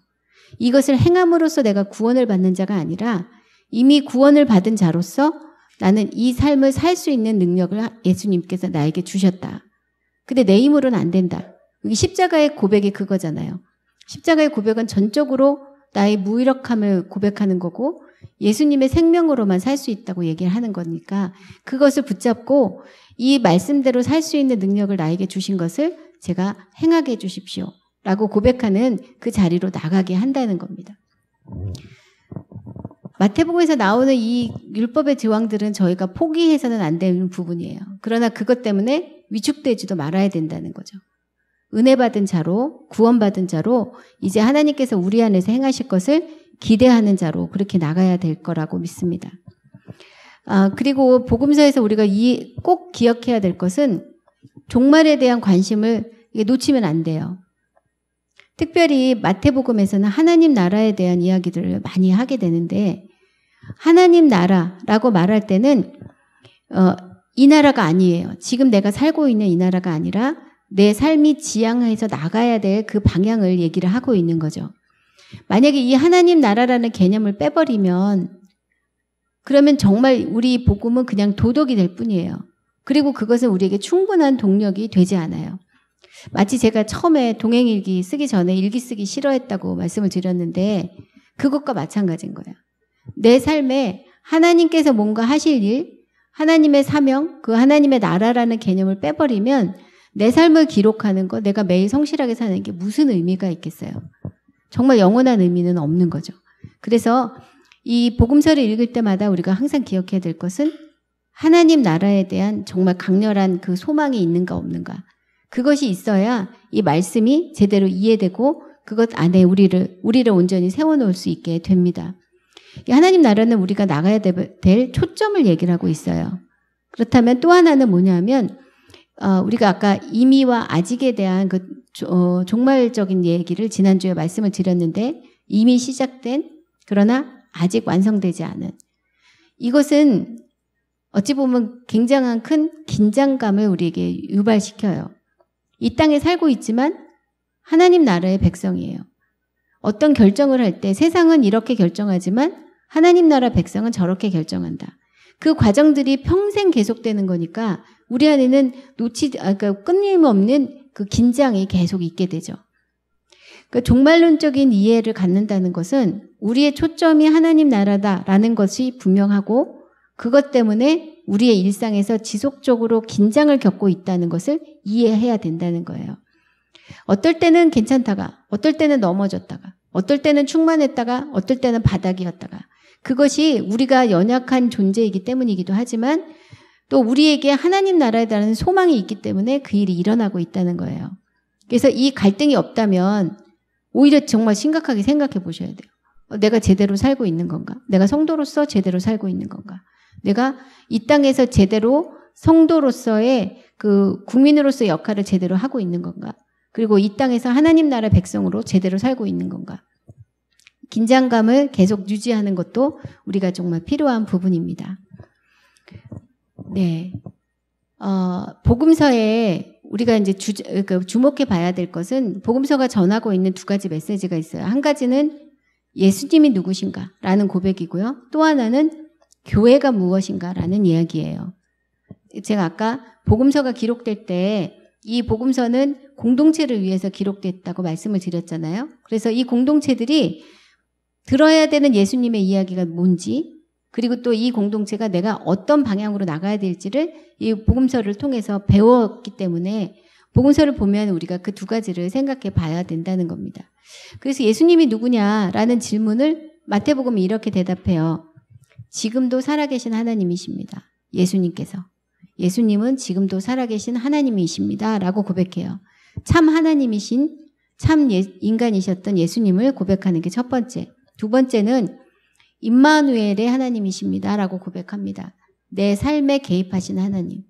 이것을 행함으로써 내가 구원을 받는 자가 아니라 이미 구원을 받은 자로서 나는 이 삶을 살 수 있는 능력을 예수님께서 나에게 주셨다. 근데 내 힘으로는 안 된다. 여기 십자가의 고백이 그거잖아요. 십자가의 고백은 전적으로 나의 무기력함을 고백하는 거고 예수님의 생명으로만 살 수 있다고 얘기를 하는 거니까 그것을 붙잡고 이 말씀대로 살 수 있는 능력을 나에게 주신 것을 제가 행하게 해 주십시오 라고 고백하는 그 자리로 나가게 한다는 겁니다. 마태복음에서 나오는 이 율법의 조항들은 저희가 포기해서는 안 되는 부분이에요. 그러나 그것 때문에 위축되지도 말아야 된다는 거죠. 은혜 받은 자로, 구원받은 자로 이제 하나님께서 우리 안에서 행하실 것을 기대하는 자로 그렇게 나가야 될 거라고 믿습니다. 그리고 복음서에서 우리가 꼭 기억해야 될 것은 종말에 대한 관심을 놓치면 안 돼요. 특별히 마태복음에서는 하나님 나라에 대한 이야기들을 많이 하게 되는데 하나님 나라라고 말할 때는 이 나라가 아니에요. 지금 내가 살고 있는 이 나라가 아니라 내 삶이 지향해서 나가야 될 그 방향을 얘기를 하고 있는 거죠. 만약에 이 하나님 나라라는 개념을 빼버리면 그러면 정말 우리 복음은 그냥 도덕이 될 뿐이에요. 그리고 그것은 우리에게 충분한 동력이 되지 않아요. 마치 제가 처음에 동행일기 쓰기 전에 일기 쓰기 싫어했다고 말씀을 드렸는데 그것과 마찬가지인 거예요. 내 삶에 하나님께서 뭔가 하실 일, 하나님의 사명, 그 하나님의 나라라는 개념을 빼버리면 내 삶을 기록하는 거, 내가 매일 성실하게 사는 게 무슨 의미가 있겠어요? 정말 영원한 의미는 없는 거죠. 그래서 이 복음서를 읽을 때마다 우리가 항상 기억해야 될 것은 하나님 나라에 대한 정말 강렬한 그 소망이 있는가 없는가. 그것이 있어야 이 말씀이 제대로 이해되고 그것 안에 우리를 온전히 세워놓을 수 있게 됩니다. 이 하나님 나라는 우리가 나가야 될 초점을 얘기를 하고 있어요. 그렇다면 또 하나는 뭐냐면 우리가 아까 이미와 아직에 대한 그 종말적인 얘기를 지난주에 말씀을 드렸는데 이미 시작된 그러나 아직 완성되지 않은 이것은 어찌 보면 굉장한 큰 긴장감을 우리에게 유발시켜요. 이 땅에 살고 있지만 하나님 나라의 백성이에요. 어떤 결정을 할 때 세상은 이렇게 결정하지만 하나님 나라 백성은 저렇게 결정한다. 그 과정들이 평생 계속되는 거니까 우리 안에는 그러니까 끊임없는 그 긴장이 계속 있게 되죠. 그러니까 종말론적인 이해를 갖는다는 것은 우리의 초점이 하나님 나라다라는 것이 분명하고 그것 때문에 우리의 일상에서 지속적으로 긴장을 겪고 있다는 것을 이해해야 된다는 거예요. 어떨 때는 괜찮다가, 어떨 때는 넘어졌다가, 어떨 때는 충만했다가, 어떨 때는 바닥이었다가 그것이 우리가 연약한 존재이기 때문이기도 하지만 또 우리에게 하나님 나라에 대한 소망이 있기 때문에 그 일이 일어나고 있다는 거예요. 그래서 이 갈등이 없다면 오히려 정말 심각하게 생각해 보셔야 돼요. 내가 제대로 살고 있는 건가? 내가 성도로서 제대로 살고 있는 건가? 내가 이 땅에서 제대로 성도로서의 그 국민으로서의 역할을 제대로 하고 있는 건가? 그리고 이 땅에서 하나님 나라 백성으로 제대로 살고 있는 건가? 긴장감을 계속 유지하는 것도 우리가 정말 필요한 부분입니다. 네. 복음서에 우리가 이제 주목해 봐야 될 것은 복음서가 전하고 있는 두 가지 메시지가 있어요. 한 가지는 예수님이 누구신가라는 고백이고요. 또 하나는 교회가 무엇인가라는 이야기예요. 제가 아까 복음서가 기록될 때 이 복음서는 공동체를 위해서 기록됐다고 말씀을 드렸잖아요. 그래서 이 공동체들이 들어야 되는 예수님의 이야기가 뭔지 그리고 또 이 공동체가 내가 어떤 방향으로 나가야 될지를 이 복음서를 통해서 배웠기 때문에 복음서를 보면 우리가 그 두 가지를 생각해 봐야 된다는 겁니다. 그래서 예수님이 누구냐라는 질문을 마태복음이 이렇게 대답해요. 지금도 살아계신 하나님이십니다. 예수님께서. 예수님은 지금도 살아계신 하나님이십니다. 라고 고백해요. 참 하나님이신 참 인간이셨던 예수님을 고백하는 게 첫 번째. 두 번째는 임마누엘의 하나님이십니다. 라고 고백합니다. 내 삶에 개입하시는 하나님.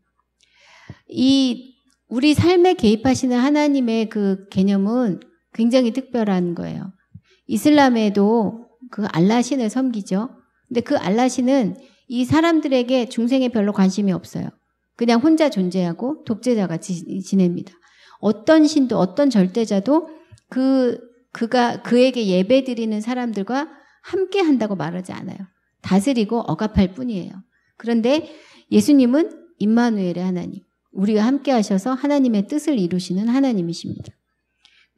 우리 삶에 개입하시는 하나님의 그 개념은 굉장히 특별한 거예요. 이슬람에도 그 알라 신을 섬기죠. 근데 그 알라 신은 이 사람들에게 중생에 별로 관심이 없어요. 그냥 혼자 존재하고 독재자가 지냅니다. 어떤 신도 어떤 절대자도 그에게 예배드리는 사람들과 함께 한다고 말하지 않아요. 다스리고 억압할 뿐이에요. 그런데 예수님은 임마누엘의 하나님, 우리와 함께 하셔서 하나님의 뜻을 이루시는 하나님이십니다.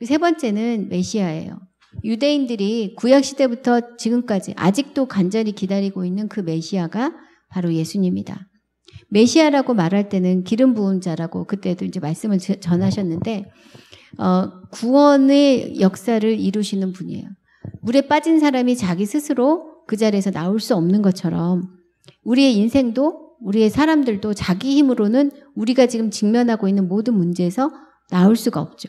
세 번째는 메시아예요. 유대인들이 구약시대부터 지금까지 아직도 간절히 기다리고 있는 그 메시아가 바로 예수님이다. 메시아라고 말할 때는 기름 부은 자라고 그때도 이제 말씀을 전하셨는데 구원의 역사를 이루시는 분이에요. 물에 빠진 사람이 자기 스스로 그 자리에서 나올 수 없는 것처럼 우리의 인생도 우리의 사람들도 자기 힘으로는 우리가 지금 직면하고 있는 모든 문제에서 나올 수가 없죠.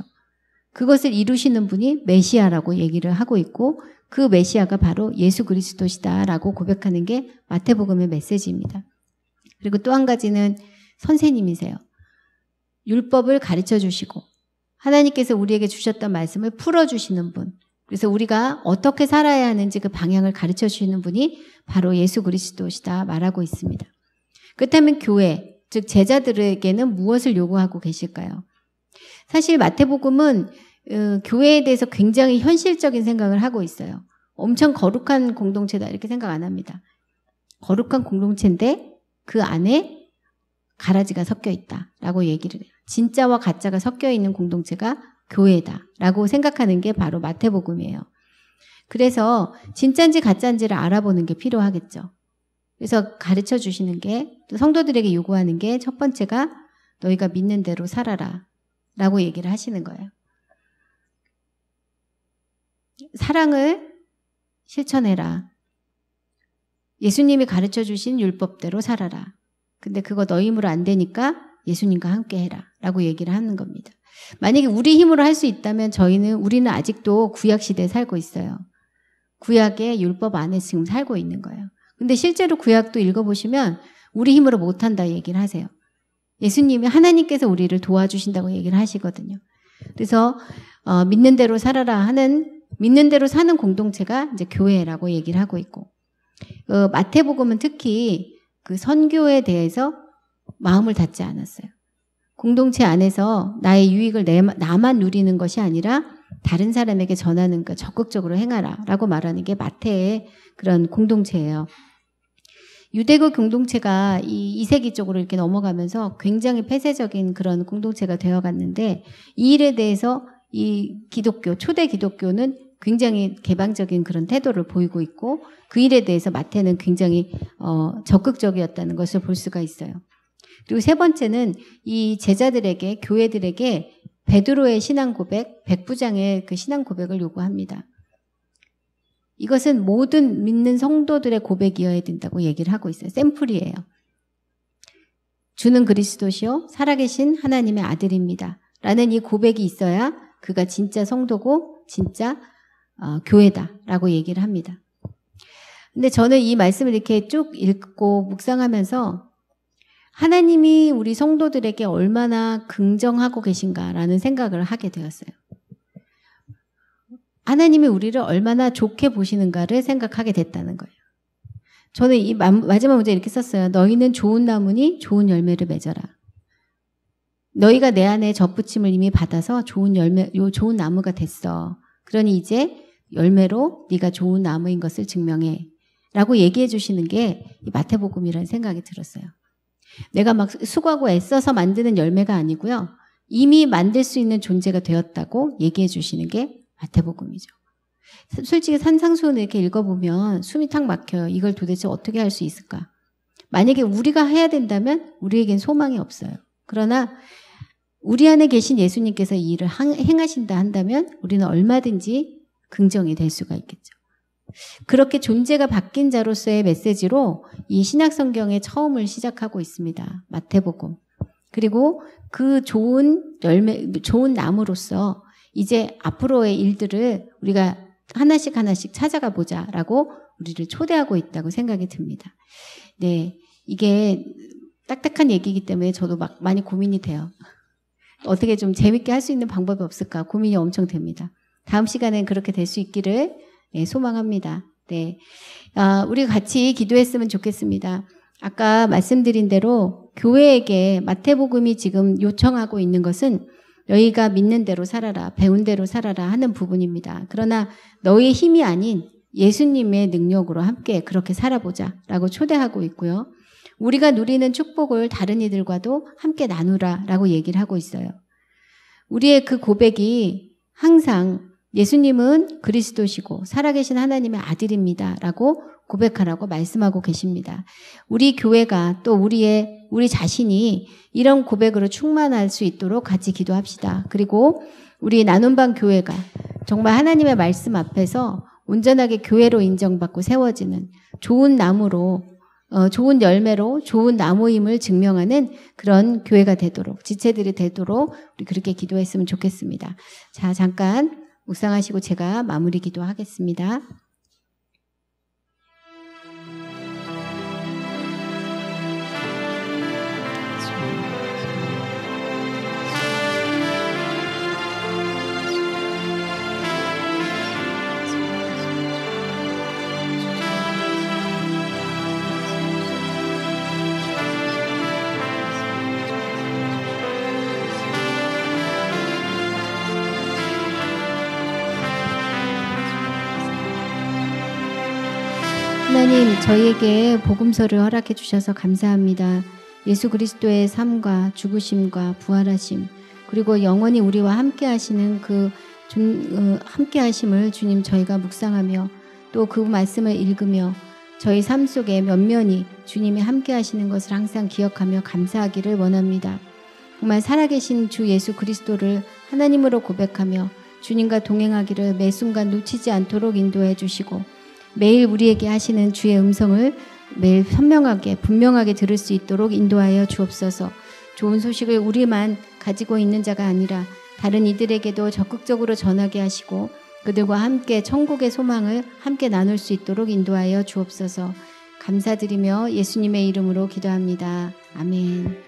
그것을 이루시는 분이 메시아라고 얘기를 하고 있고 그 메시아가 바로 예수 그리스도시다라고 고백하는 게 마태복음의 메시지입니다. 그리고 또 한 가지는 선생님이세요. 율법을 가르쳐 주시고 하나님께서 우리에게 주셨던 말씀을 풀어주시는 분. 그래서 우리가 어떻게 살아야 하는지 그 방향을 가르쳐 주시는 분이 바로 예수 그리스도시다 말하고 있습니다. 그렇다면 교회, 즉 제자들에게는 무엇을 요구하고 계실까요? 사실 마태복음은 교회에 대해서 굉장히 현실적인 생각을 하고 있어요. 엄청 거룩한 공동체다 이렇게 생각 안 합니다. 거룩한 공동체인데 그 안에 가라지가 섞여 있다라고 얘기를 해요. 진짜와 가짜가 섞여 있는 공동체가 교회다라고 생각하는 게 바로 마태복음이에요. 그래서 진짜인지 가짜인지를 알아보는 게 필요하겠죠. 그래서 가르쳐 주시는 게, 또 성도들에게 요구하는 게 첫 번째가 너희가 믿는 대로 살아라 라고 얘기를 하시는 거예요. 사랑을 실천해라. 예수님이 가르쳐 주신 율법대로 살아라. 근데 그거 너희 힘으로 안 되니까 예수님과 함께 해라 라고 얘기를 하는 겁니다. 만약에 우리 힘으로 할 수 있다면 우리는 아직도 구약 시대에 살고 있어요. 구약의 율법 안에 지금 살고 있는 거예요. 근데 실제로 구약도 읽어보시면 우리 힘으로 못한다 얘기를 하세요. 예수님이 하나님께서 우리를 도와주신다고 얘기를 하시거든요. 그래서 믿는 대로 살아라 하는, 믿는 대로 사는 공동체가 이제 교회라고 얘기를 하고 있고, 마태복음은 특히 그 선교에 대해서 마음을 닫지 않았어요. 공동체 안에서 나의 유익을 나만 누리는 것이 아니라 다른 사람에게 전하는 것 적극적으로 행하라 라고 말하는 게 마태의 그런 공동체예요. 유대교 공동체가 이 2세기 쪽으로 이렇게 넘어가면서 굉장히 폐쇄적인 그런 공동체가 되어갔는데, 이 일에 대해서 이 기독교, 초대 기독교는 굉장히 개방적인 그런 태도를 보이고 있고, 그 일에 대해서 마태는 굉장히 적극적이었다는 것을 볼 수가 있어요. 그리고 세 번째는 이 제자들에게, 교회들에게 베드로의 신앙 고백, 백부장의 그 신앙 고백을 요구합니다. 이것은 모든 믿는 성도들의 고백이어야 된다고 얘기를 하고 있어요. 샘플이에요. 주는 그리스도시요 살아계신 하나님의 아들입니다 라는 이 고백이 있어야 그가 진짜 성도고 진짜 교회다라고 얘기를 합니다. 근데 저는 이 말씀을 이렇게 쭉 읽고 묵상하면서 하나님이 우리 성도들에게 얼마나 긍정하고 계신가라는 생각을 하게 되었어요. 하나님이 우리를 얼마나 좋게 보시는가를 생각하게 됐다는 거예요. 저는 이 마지막 문제 이렇게 썼어요. 너희는 좋은 나무니 좋은 열매를 맺어라. 너희가 내 안에 젖붙임을 이미 받아서 좋은 나무가 됐어. 그러니 이제 열매로 네가 좋은 나무인 것을 증명해 라고 얘기해 주시는 게 이 마태복음이라는 생각이 들었어요. 내가 막 수고하고 애써서 만드는 열매가 아니고요. 이미 만들 수 있는 존재가 되었다고 얘기해 주시는 게 마태복음이죠. 솔직히 산상수훈을 이렇게 읽어보면 숨이 탁 막혀요. 이걸 도대체 어떻게 할 수 있을까? 만약에 우리가 해야 된다면 우리에겐 소망이 없어요. 그러나 우리 안에 계신 예수님께서 이 일을 행하신다 한다면 우리는 얼마든지 긍정이 될 수가 있겠죠. 그렇게 존재가 바뀐 자로서의 메시지로 이 신약성경의 처음을 시작하고 있습니다. 마태복음. 그리고 그 좋은 열매, 좋은 나무로서 이제 앞으로의 일들을 우리가 하나씩 찾아가 보자라고 우리를 초대하고 있다고 생각이 듭니다. 네, 이게 딱딱한 얘기이기 때문에 저도 막 많이 고민이 돼요. 어떻게 좀 재밌게 할 수 있는 방법이 없을까 고민이 엄청 됩니다. 다음 시간엔 그렇게 될 수 있기를 소망합니다. 네, 우리가 같이 기도했으면 좋겠습니다. 아까 말씀드린 대로 교회에게 마태복음이 지금 요청하고 있는 것은 너희가 믿는 대로 살아라, 배운 대로 살아라 하는 부분입니다. 그러나 너희의 힘이 아닌 예수님의 능력으로 함께 그렇게 살아보자 라고 초대하고 있고요. 우리가 누리는 축복을 다른 이들과도 함께 나누라 라고 얘기를 하고 있어요. 우리의 그 고백이 항상 예수님은 그리스도시고 살아계신 하나님의 아들입니다 라고 고백하라고 말씀하고 계십니다. 우리 교회가 또 우리 자신이 이런 고백으로 충만할 수 있도록 같이 기도합시다. 그리고 우리 나눔방 교회가 정말 하나님의 말씀 앞에서 온전하게 교회로 인정받고 세워지는 좋은 나무로, 좋은 열매로 좋은 나무임을 증명하는 그런 교회가 되도록, 지체들이 되도록 우리 그렇게 기도했으면 좋겠습니다. 자, 잠깐 묵상하시고 제가 마무리 기도하겠습니다. 하나님, 저희에게 복음서를 허락해 주셔서 감사합니다. 예수 그리스도의 삶과 죽으심과 부활하심, 그리고 영원히 우리와 함께 하시는 함께 하심을 주님 저희가 묵상하며 또 그 말씀을 읽으며 저희 삶 속에 면면히 주님이 함께 하시는 것을 항상 기억하며 감사하기를 원합니다. 정말 살아계신 주 예수 그리스도를 하나님으로 고백하며 주님과 동행하기를 매 순간 놓치지 않도록 인도해 주시고 매일 우리에게 하시는 주의 음성을 매일 선명하게 분명하게 들을 수 있도록 인도하여 주옵소서. 좋은 소식을 우리만 가지고 있는 자가 아니라 다른 이들에게도 적극적으로 전하게 하시고 그들과 함께 천국의 소망을 함께 나눌 수 있도록 인도하여 주옵소서. 감사드리며 예수님의 이름으로 기도합니다. 아멘.